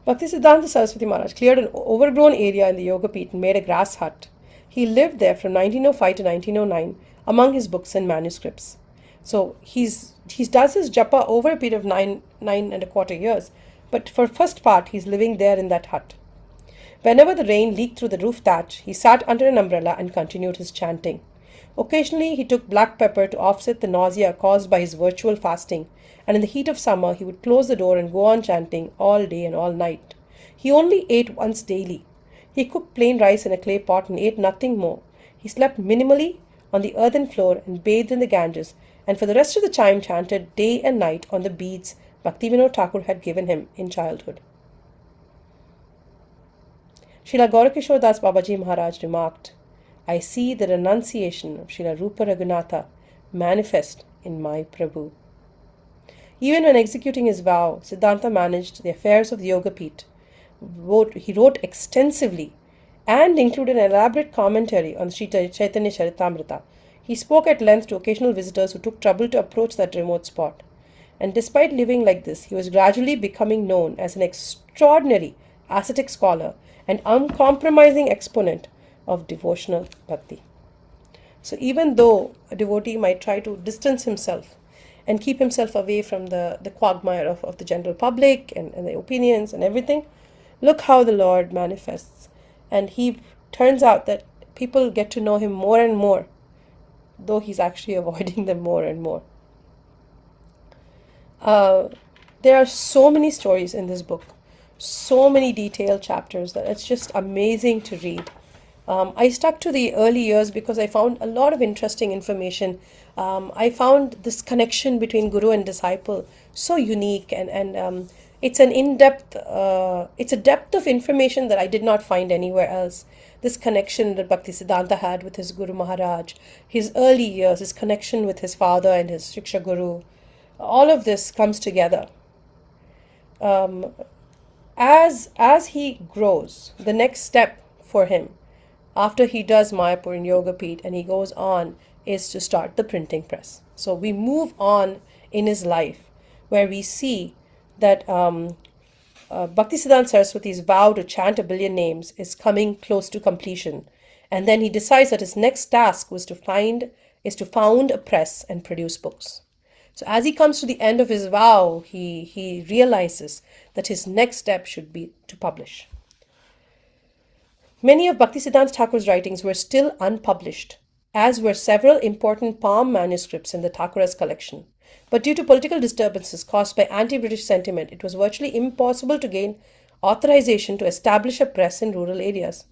Bhaktisiddhanta Saraswati Maharaj cleared an overgrown area in the Yoga Peeth and made a grass hut. He lived there from 1905 to 1909 among his books and manuscripts. So he does his japa over a period of nine and a quarter years, but for first part he's living there in that hut. Whenever the rain leaked through the roof thatch, he sat under an umbrella and continued his chanting. Occasionally he took black pepper to offset the nausea caused by his virtual fasting, and in the heat of summer he would close the door and go on chanting all day and all night. He only ate once daily. He cooked plain rice in a clay pot and ate nothing more. He slept minimally on the earthen floor and bathed in the Ganges, and for the rest of the time chanted day and night on the beads Bhaktivinoda Thakur had given him in childhood. Srila Gaurakishore Das Babaji Maharaj remarked, I see the renunciation of Srila Rupa Raghunatha manifest in my Prabhu. Even when executing his vow, Siddhanta managed the affairs of the Yoga Peeth. He wrote extensively and included an elaborate commentary on Sri Chaitanya Charitamrita. He spoke at length to occasional visitors who took trouble to approach that remote spot. And despite living like this, he was gradually becoming known as an extraordinary ascetic scholar and uncompromising exponent of devotional bhakti. So even though a devotee might try to distance himself and keep himself away from the quagmire of the general public and the opinions and everything, look how the Lord manifests. And he turns out that people get to know him more and more though he's actually avoiding them more and more. Uh, there are so many stories in this book, so many detailed chapters that it's just amazing to read. I stuck to the early years because I found a lot of interesting information. I found this connection between guru and disciple so unique, and it's an in-depth, it's a depth of information that I did not find anywhere else. This connection that Bhaktisiddhanta had with his Guru Maharaj, his early years, his connection with his father and his Shiksha Guru, all of this comes together. As he grows, the next step for him after he does Mayapur in Yoga Peeth and he goes on is to start the printing press. So we move on in his life where we see that Bhaktisiddhanta Saraswati's vow to chant a billion names is coming close to completion. And then he decides that his next task is to found a press and produce books. So as he comes to the end of his vow, he realizes that his next step should be to publish. Many of Bhaktisiddhanta Thakur's writings were still unpublished, as were several important palm manuscripts in the Thakura's collection. But due to political disturbances caused by anti-British sentiment, it was virtually impossible to gain authorization to establish a press in rural areas.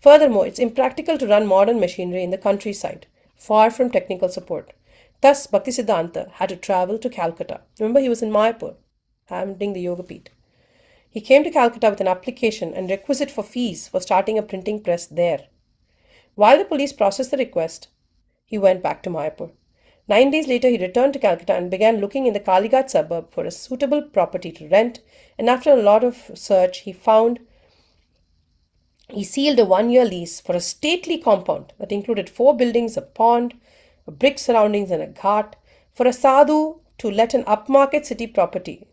Furthermore, it's impractical to run modern machinery in the countryside, far from technical support. Thus, Bhaktisiddhanta had to travel to Calcutta. Remember, he was in Mayapur, handling the Yoga Peeth. He came to Calcutta with an application and requisite for fees for starting a printing press there. While the police processed the request, he went back to Mayapur. 9 days later, he returned to Calcutta and began looking in the Kalighat suburb for a suitable property to rent, and after a lot of search, he sealed a 1-year lease for a stately compound that included 4 buildings, a pond, a brick surroundings, and a ghat. For a sadhu to let an upmarket city property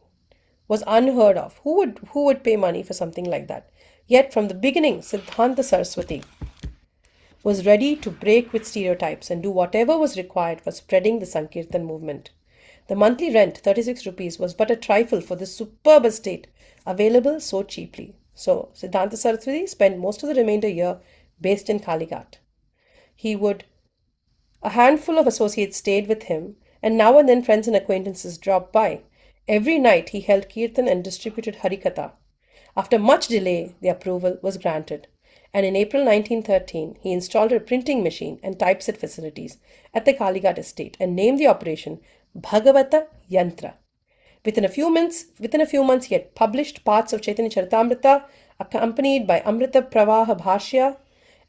was unheard of. Who would pay money for something like that? Yet from the beginning, Siddhanta Saraswati was ready to break with stereotypes and do whatever was required for spreading the Sankirtan movement. The monthly rent, 36 rupees, was but a trifle for this superb estate, available so cheaply. So Siddhanta Saraswati spent most of the remainder year based in Kalighat. A handful of associates stayed with him, and now and then friends and acquaintances dropped by. Every night he held kirtan and distributed harikatha. After much delay, the approval was granted, and in April 1913 he installed a printing machine and typeset facilities at the Kalighat estate and named the operation Bhagavata Yantra. Within a few months, he had published parts of Chaitanya Charitamrita, accompanied by Amrita Pravaha Bhashya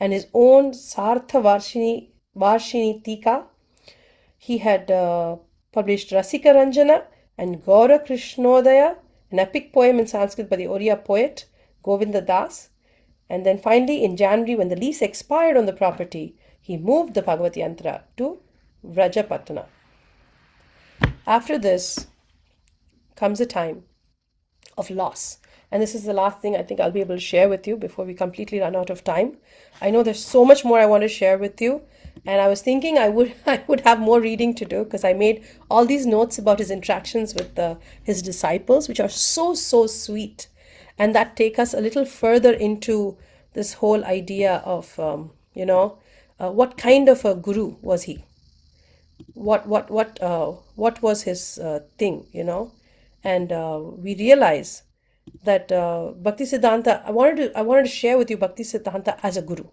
and his own Sartha Varshini Tika. He had published Rasika Ranjana and Gaura Krishnodaya, an epic poem in Sanskrit by the Oriya poet Govinda Das. And then finally, in January, when the lease expired on the property, he moved the Bhagavad Yantra to Vrajapatana. After this comes a time of loss. And this is the last thing I think I'll be able to share with you before we completely run out of time. I know there's so much more I want to share with you. And I was thinking I would have more reading to do because I made all these notes about his interactions with his disciples, which are so, so sweet. And that take us a little further into this whole idea of, what kind of a guru was he? What was his thing, And we realize that Bhaktisiddhanta, I wanted to share with you Bhaktisiddhanta as a guru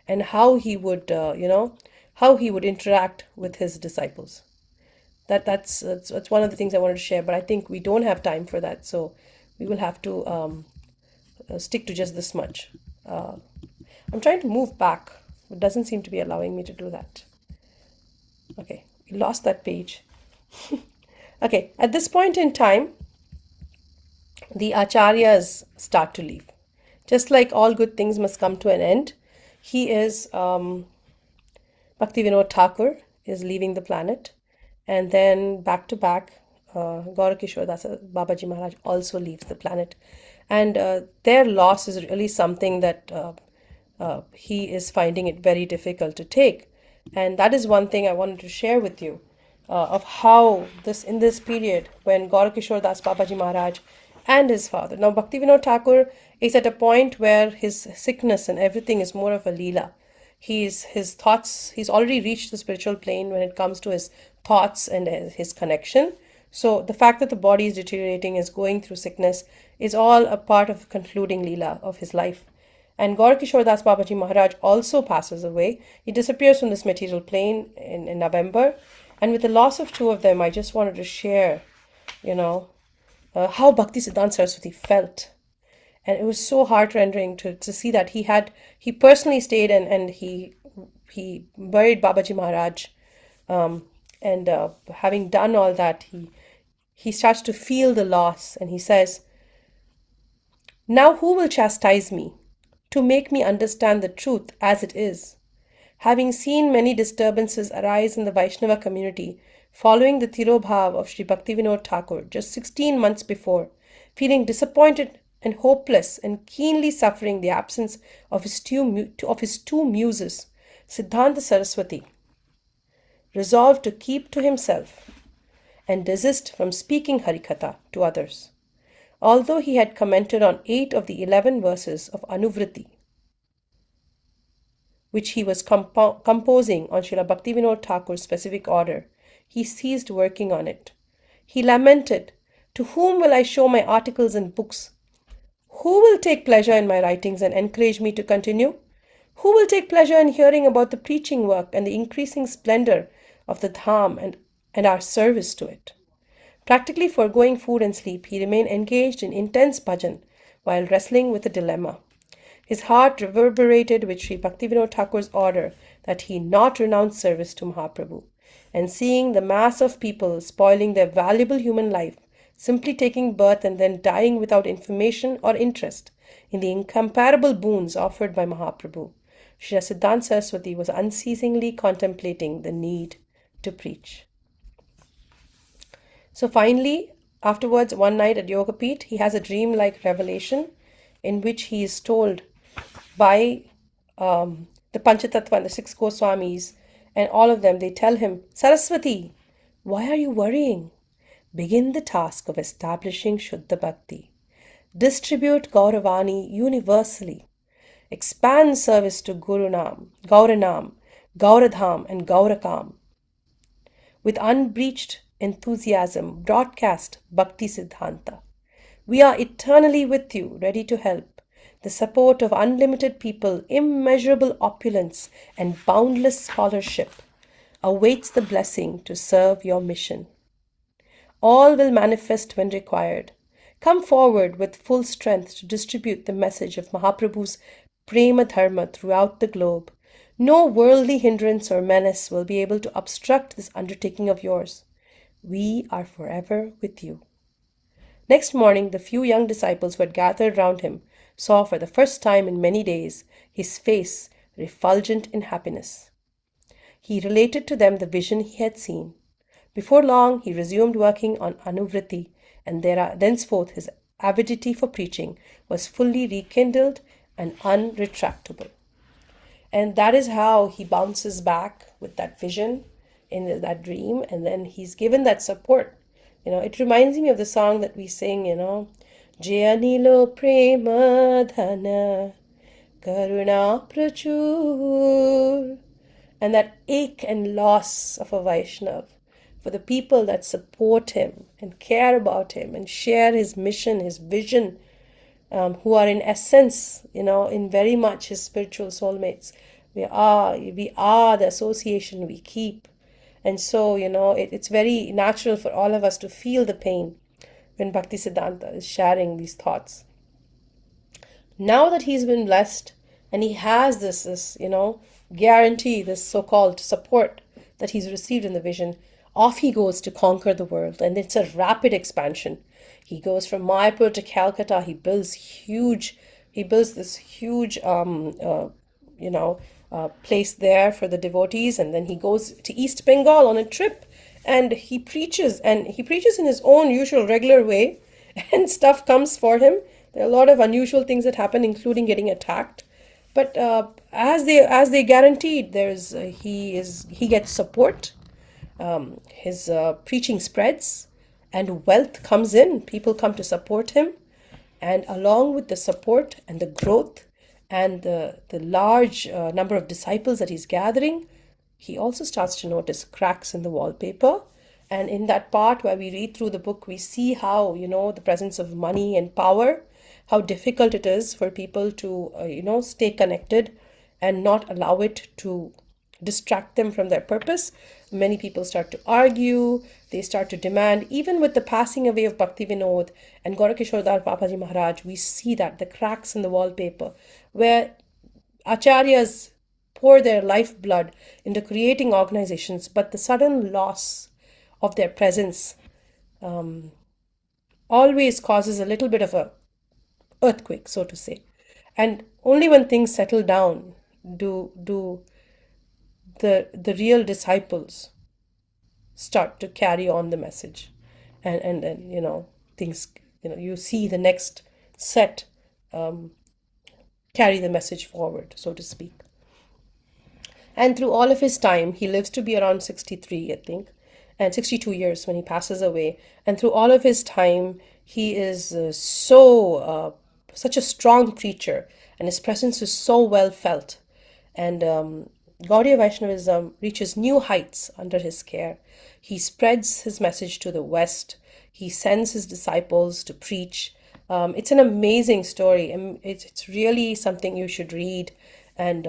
and how he would, how he would interact with his disciples. That's one of the things I wanted to share, but I think we don't have time for that, so we will have to stick to just this much. I'm trying to move back. It doesn't seem to be allowing me to do that. Okay, we lost that page. Okay, at this point in time, the acharyas start to leave. Just like all good things must come to an end, he is, Bhaktivinoda Thakur is leaving the planet. And then back to back, Gaurakishore Dasa Babaji Maharaj also leaves the planet. And their loss is really something that he is finding it very difficult to take. And that is one thing I wanted to share with you of how in this period when Gaurakishore Das Babaji Maharaj and his father. Now Bhaktivinoda Thakur is at a point where his sickness and everything is more of a leela. His thoughts, he's already reached the spiritual plane when it comes to his thoughts and his connection. So the fact that the body is deteriorating, is going through sickness, is all a part of concluding Leela of his life. And Gaur Kishore Das Babaji Maharaj also passes away. He disappears from this material plane in November. And with the loss of two of them, I just wanted to share, you know, how Bhaktisiddhanta Saraswati felt. And it was so heart-rending to see that he personally stayed and he buried Babaji Maharaj. And having done all that, he starts to feel the loss, and he says, "Now who will chastise me to make me understand the truth as it is? Having seen many disturbances arise in the Vaishnava community following the Tirobhav of Sri Bhaktivinoda Thakur just 16 months before, feeling disappointed and hopeless and keenly suffering the absence of his two muses, Siddhanta Saraswati resolved to keep to himself and desist from speaking Harikatha to others. Although he had commented on 8 of the 11 verses of Anuvriti, which he was composing on Srila Bhaktivinoda Thakur's specific order, he ceased working on it. He lamented, "To whom will I show my articles and books? Who will take pleasure in my writings and encourage me to continue? Who will take pleasure in hearing about the preaching work and the increasing splendor of the Dham and our service to it?" Practically foregoing food and sleep, he remained engaged in intense bhajan while wrestling with a dilemma. His heart reverberated with Sri Bhaktivinoda Thakur's order that he not renounce service to Mahaprabhu. And seeing the mass of people spoiling their valuable human life, simply taking birth and then dying without information or interest in the incomparable boons offered by Mahaprabhu, Sri Siddhanta Saraswati was unceasingly contemplating the need to preach. So finally, afterwards, one night at Yogapeeth, he has a dream-like revelation in which he is told by the Panchatattva and the 6 Goswamis, and all of them, they tell him, "Saraswati, why are you worrying? Begin the task of establishing Shuddha Bhakti. Distribute Gauravani universally. Expand service to Gauranam, Gauradham, and Gaurakam. With unbreached enthusiasm, broadcast Bhaktisiddhanta. We are eternally with you, ready to help. The support of unlimited people, immeasurable opulence, and boundless scholarship awaits the blessing to serve your mission. All will manifest when required. Come forward with full strength to distribute the message of Mahaprabhu's Prema Dharma throughout the globe. No worldly hindrance or menace will be able to obstruct this undertaking of yours. We are forever with you." Next morning, the few young disciples who had gathered round him saw for the first time in many days his face refulgent in happiness. He related to them the vision he had seen. Before long, he resumed working on Anuvriti, and thenceforth his avidity for preaching was fully rekindled and unretractable. And that is how he bounces back with that vision in that dream, and then he's given that support. It reminds me of the song that we sing, Jaya Nilo Prema Dhana Karuna Prachur. And that ache and loss of a Vaishnav for the people that support him and care about him and share his mission, his vision, who are in essence, in very much his spiritual soulmates. We are the association we keep. And so, it's very natural for all of us to feel the pain when Bhaktisiddhanta is sharing these thoughts. Now that he's been blessed and he has this guarantee, this so-called support that he's received in the vision, off he goes to conquer the world. And it's a rapid expansion. He goes from Mayapur to Calcutta. He builds this huge, place there for the devotees. And then he goes to East Bengal on a trip, and he preaches in his own usual regular way, and stuff comes for him. There are a lot of unusual things that happen, including getting attacked. But as they guaranteed, he gets support. His preaching spreads, and wealth comes in. People come to support him, and along with the support and the growth and the large number of disciples that he's gathering, he also starts to notice cracks in the wallpaper. And in that part where we read through the book, we see how, the presence of money and power, how difficult it is for people to, stay connected and not allow it to distract them from their purpose. Many people start to argue, they start to demand. Even with the passing away of Bhakti Vinod and Gaurakishordar Papaji Maharaj, we see that the cracks in the wallpaper where acharyas pour their lifeblood into creating organizations, but the sudden loss of their presence always causes a little bit of a earthquake, so to say. And only when things settle down do the real disciples start to carry on the message, and things, you see the next set carry the message forward, so to speak. And through all of his time, he lives to be around 63, I think, and 62 years when he passes away. And through all of his time, he is such a strong preacher, and his presence is so well felt. And Gaudiya Vaishnavism reaches new heights under his care. He spreads his message to the West. He sends his disciples to preach. It's an amazing story, and it's really something you should read, and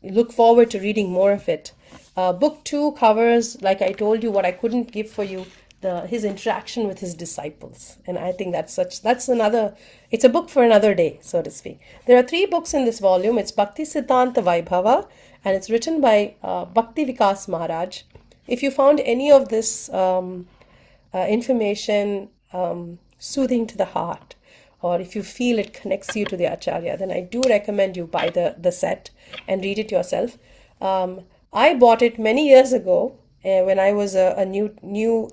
look forward to reading more of it. Book two covers, like I told you, what I couldn't give for you, his interaction with his disciples, and I think that's another. It's a book for another day, so to speak. There are three books in this volume. It's Bhaktisiddhanta Vaibhava, and it's written by Bhakti Vikas Maharaj. If you found any of this information soothing to the heart, or if you feel it connects you to the acharya, then I do recommend you buy the set and read it yourself. I bought it many years ago when I was a new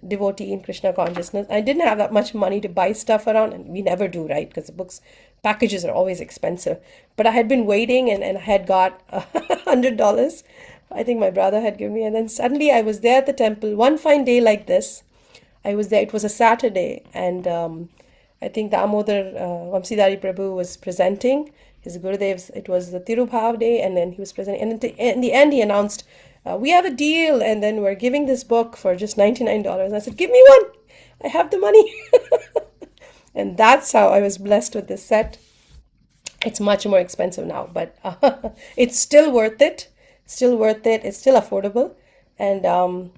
devotee in Krishna consciousness. I didn't have that much money to buy stuff around, and we never do, right? Because the books packages are always expensive. But I had been waiting, and I had got $100. I think my brother had given me, and then suddenly I was there at the temple one fine day like this. I was there. It was a Saturday, and I think Damodar Vamsidhari Prabhu was presenting his Gurudev's. It was the Tirubhav day, and then he was presenting. And in the end, he announced, "We have a deal, and then we're giving this book for just $99." And I said, "Give me one. I have the money." And that's how I was blessed with this set. It's much more expensive now, but it's still worth it. Still worth it. It's still affordable, and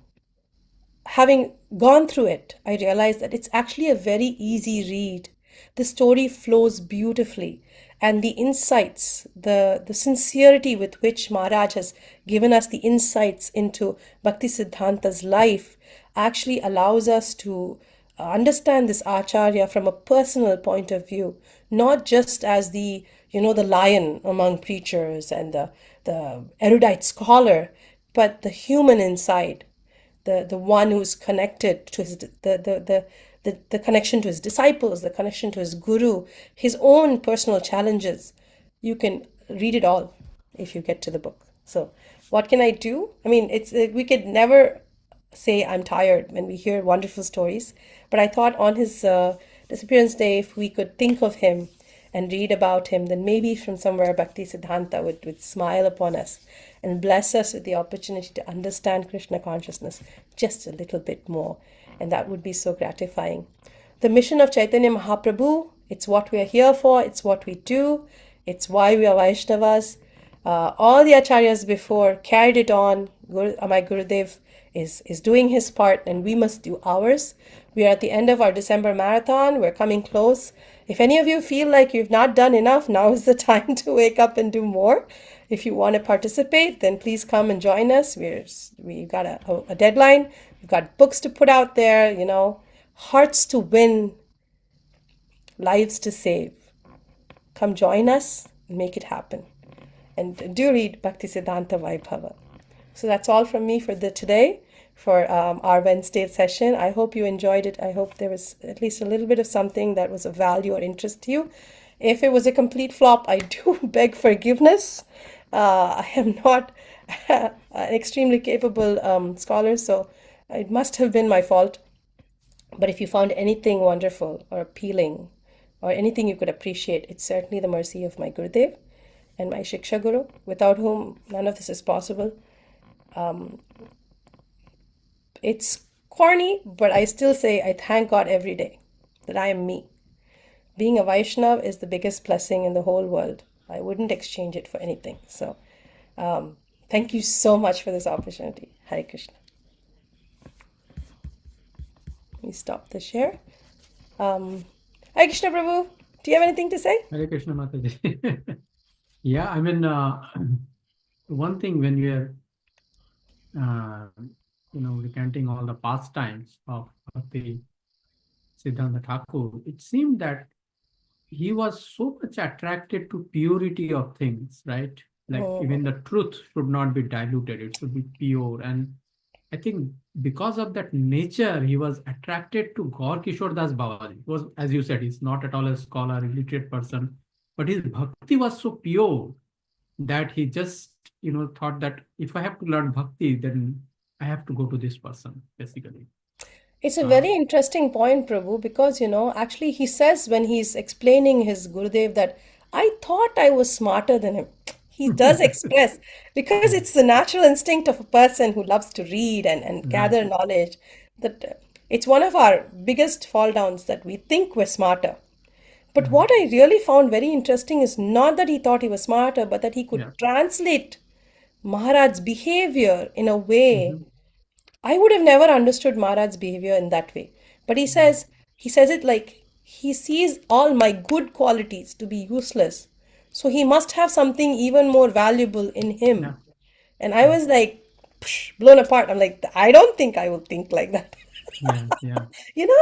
having gone through it, I realized that it's actually a very easy read. The story flows beautifully, and the insights, the sincerity with which Maharaj has given us the insights into Bhaktisiddhanta's life actually allows us to understand this acharya from a personal point of view, not just as the lion among preachers and the erudite scholar, but the human inside, the one who's connected to his the connection to his disciples, the connection to his guru, his own personal challenges. You can read it all if you get to the book. So what can I do? I mean, it's we could never say I'm tired when we hear wonderful stories, but I thought on his disappearance day, if we could think of him and read about him, then maybe from somewhere Bhaktisiddhanta would smile upon us and bless us with the opportunity to understand Krishna consciousness just a little bit more. And that would be so gratifying. The mission of Chaitanya Mahaprabhu, it's what we are here for, it's what we do, it's why we are Vaishnavas. All the acharyas before carried it on. My Gurudev is doing his part, and we must do ours. We are at the end of our December marathon. We're coming close. If any of you feel like you've not done enough, now is the time to wake up and do more. If you want to participate, then please come and join us. We got a deadline. We've got books to put out there, hearts to win, lives to save. Come join us and make it happen. And do read Bhaktisiddhanta Vaibhava. So that's all from me for today, for our Wednesday session. I hope you enjoyed it. I hope there was at least a little bit of something that was of value or interest to you. If it was a complete flop, I do beg forgiveness. I am not an extremely capable scholar, so it must have been my fault. But if you found anything wonderful or appealing, or anything you could appreciate, it's certainly the mercy of my Gurudev and my Shiksha Guru, without whom none of this is possible. It's corny, but I still say I thank God every day that I am me. Being a Vaishnav is the biggest blessing in the whole world. I wouldn't exchange it for anything. So, thank you so much for this opportunity. Hare Krishna. Let me stop the share. Hare Krishna Prabhu, do you have anything to say? Hare Krishna Mataji. Yeah, I mean, one thing when we are, uh, recanting all the pastimes of the Siddhanta Thakur, it seemed that he was so much attracted to purity of things, right? Like Mhm. even the truth should not be diluted; it should be pure. And I think because of that nature, he was attracted to Gaur Kishore Das Babaji. He was, as you said, he's not at all a scholar, illiterate person, but his bhakti was so pure that he just, thought that if I have to learn bhakti, then I have to go to this person, basically. It's a Uh, very interesting point, Prabhu, because actually he says when he's explaining his Gurudev that I thought I was smarter than him. He does express because yeah, it's the natural instinct of a person who loves to read and right. gather knowledge that it's one of our biggest fall downs that we think we're smarter. But Right. what I really found very interesting is not that he thought he was smarter, but that he Yeah. could translate Maharaj's behavior in a way Hmm. I would have never understood Maharaj's behavior in that way. But he says it like he sees all my good qualities to be useless. So he must have something even more valuable in Yeah. him. And I Yeah. was like blown apart. I'm like, I don't think I will think like that. Yeah. Yeah.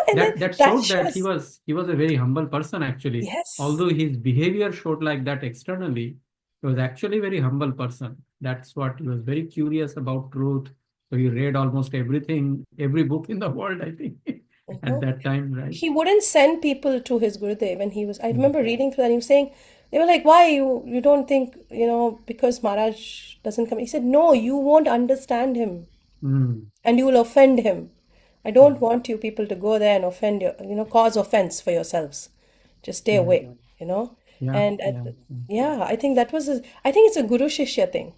And then That that showed that shows, he was a very humble person actually. yes. Although his behavior showed like that externally, he was actually a very humble person. That's what he was very curious about truth. So he read almost everything, every book in the world, I think, at Mhm. that time, right? He wouldn't send people to his Gurudev when he was, I Mm. remember reading through that. He was saying, they were like, why you don't think, because Maharaj doesn't come. He said, no, you won't understand him Mm. and you will offend him. I Yeah. don't want you people to go there and offend cause offense for yourselves. Just stay Yeah. away. Yeah. And Yeah. yeah, I think I think it's a Guru Shishya thing.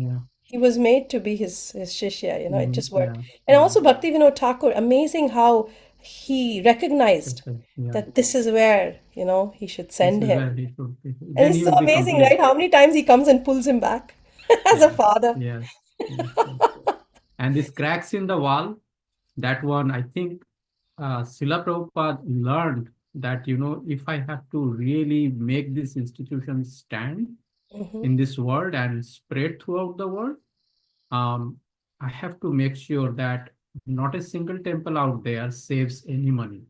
Yeah. He was made to be his shishya. It Mm. just worked. Yeah. And Yeah. also Bhakti Vinod Thakur, amazing how he recognized Yeah. that this is where he should This send is him. where he should be. And Then it's he so will be amazing, complete. right? How many times he comes and pulls him back as a Yes. father. Yes. Yes. Yes. And these cracks in the wall, that one, I think Srila Prabhupada learned that, if I have to really make this institution stand in this world and spread throughout the world, um, I have to make sure that not a single temple out there saves any money.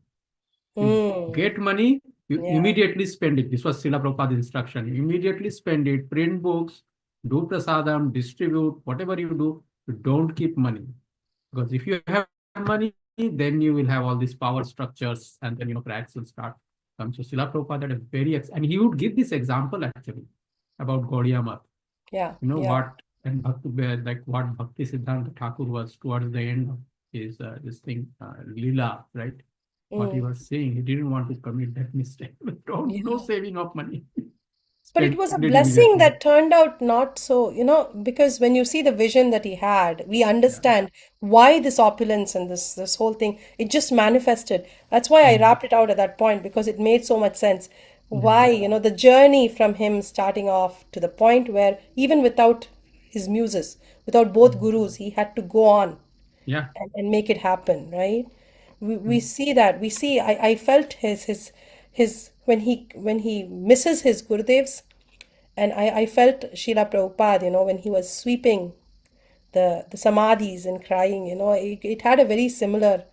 You Mm, get money, you yeah, immediately spend it. This was Srila Prabhupada's instruction. You immediately spend it, print books, do prasadam, distribute, whatever you do, you don't keep money. Because if you have money, then you will have all these power structures and then, cracks will start. So Srila Prabhupada had a and he would give this example actually about Gaudiya Math. yeah, You know yeah. what, and like what Bhaktisiddhanta Thakur was towards the end of his this thing, Leela, right? What he Mm. was saying, he didn't want to commit that mistake. Don't, no Yeah. saving of money. But it Spend was a it blessing immediately. that turned out not so, because when you see the vision that he had, we Yeah. understand why this opulence and this whole thing, it just manifested. That's why I Mm. wrapped it out at that point because it made so much sense. Yeah. Why, the journey from him starting off to the point where even without his muses, without both Mm. gurus, he had to go on Yeah. and make it happen, right? We Mm. see that. We see I felt his when he misses his Gurudevs, and I felt Srila Prabhupada, when he was sweeping the samadhis and crying, it had a very similar,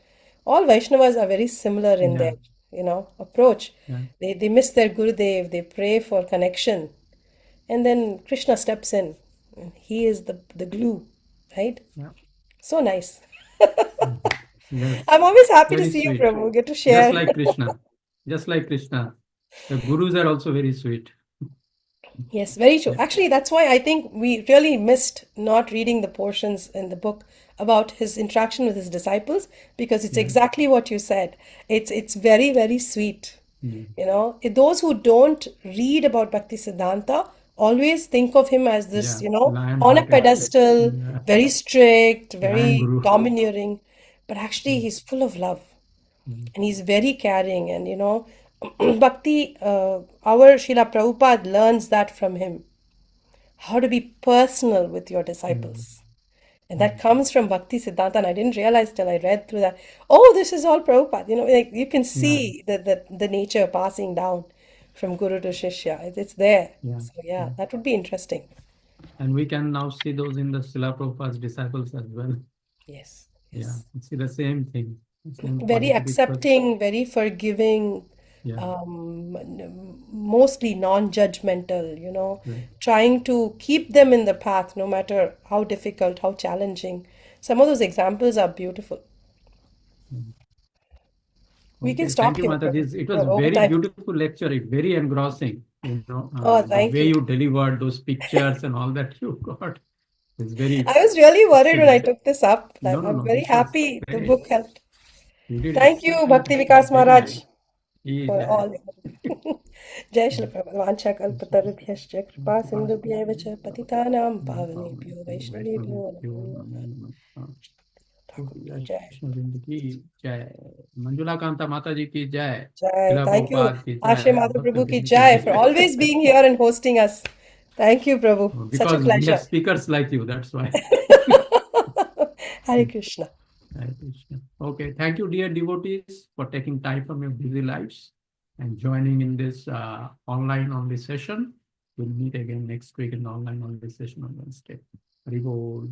all Vaishnavas are very similar in Yeah. their approach. Yeah. They miss their Gurudev, they pray for connection, and then Krishna steps in. And he is the glue, right? Yeah. So nice. Mhm. Yes. I'm always happy to Very see you, sweet. Prabhu. Get to Just share. like Krishna. Just like Krishna. The gurus are also very sweet. Yes, very true. Yeah. Actually, that's why I think we really missed not reading the portions in the book about his interaction with his disciples because it's Yeah. exactly what you said. It's very, very sweet. Yeah. Those who don't read about Bhaktisiddhanta always think of him as this, Yeah. on a Lion-hearted. pedestal, Yeah. very strict, Lion very guru. domineering. But actually, Mm, he's full of love mm, and he's very caring. And, Bhakti, our Srila Prabhupada learns that from him, how to be personal with your mm, disciples. And that mm. comes from Bhakti Siddhanta. And I didn't realize till I read through that, oh, this is all Prabhupada. Like you can Yeah. see the nature passing down from Guru to Shishya. It's there. Yeah. So, yeah, Yeah. that would be interesting. And we can now see those in the Srila Prabhupada's disciples as well. Yes, Yeah. yes. See the same thing, the same Very quality because, accepting, very forgiving, yeah. mostly non-judgmental, Right. trying to keep them in the path no matter how difficult, how challenging. Some of those examples are beautiful. Mm. We can Okay. Thank stop you, here, Prabhu. Mataji. It was We're over very time. beautiful lecture, very engrossing. Oh, The thank way you. you delivered those pictures and all that you got is very I was really worried when I excellent. took this up. No, no, I'm no. very This was happy the great. book helped. You did Thank you, excellent. Bhakti Vikas Very Maharaj, nice. He is for a, all your Jai Shri Prabhupada. Vancha kalpatarubhyascha kripa sindhubhya vacha patitanam pavanebhyo Vaishnavebhyo namo Thakur Jai. वैष्णविंद की जय, मंजुलाकांता माता जी की जय, Jai. Shila Thank you, Prabhupada की Ashe जय, Madhav भक्त Prabhu ki वृंद की Jai, for जय. always being here and hosting us. Thank you, Prabhu. Such a Because we have pleasure. speakers like you, that's why. Hare Krishna. Hare Krishna. Okay, thank you, dear devotees, for taking time from your busy lives and joining in this online only session. We'll meet again next week in the online only session on Wednesday. Hari Bol.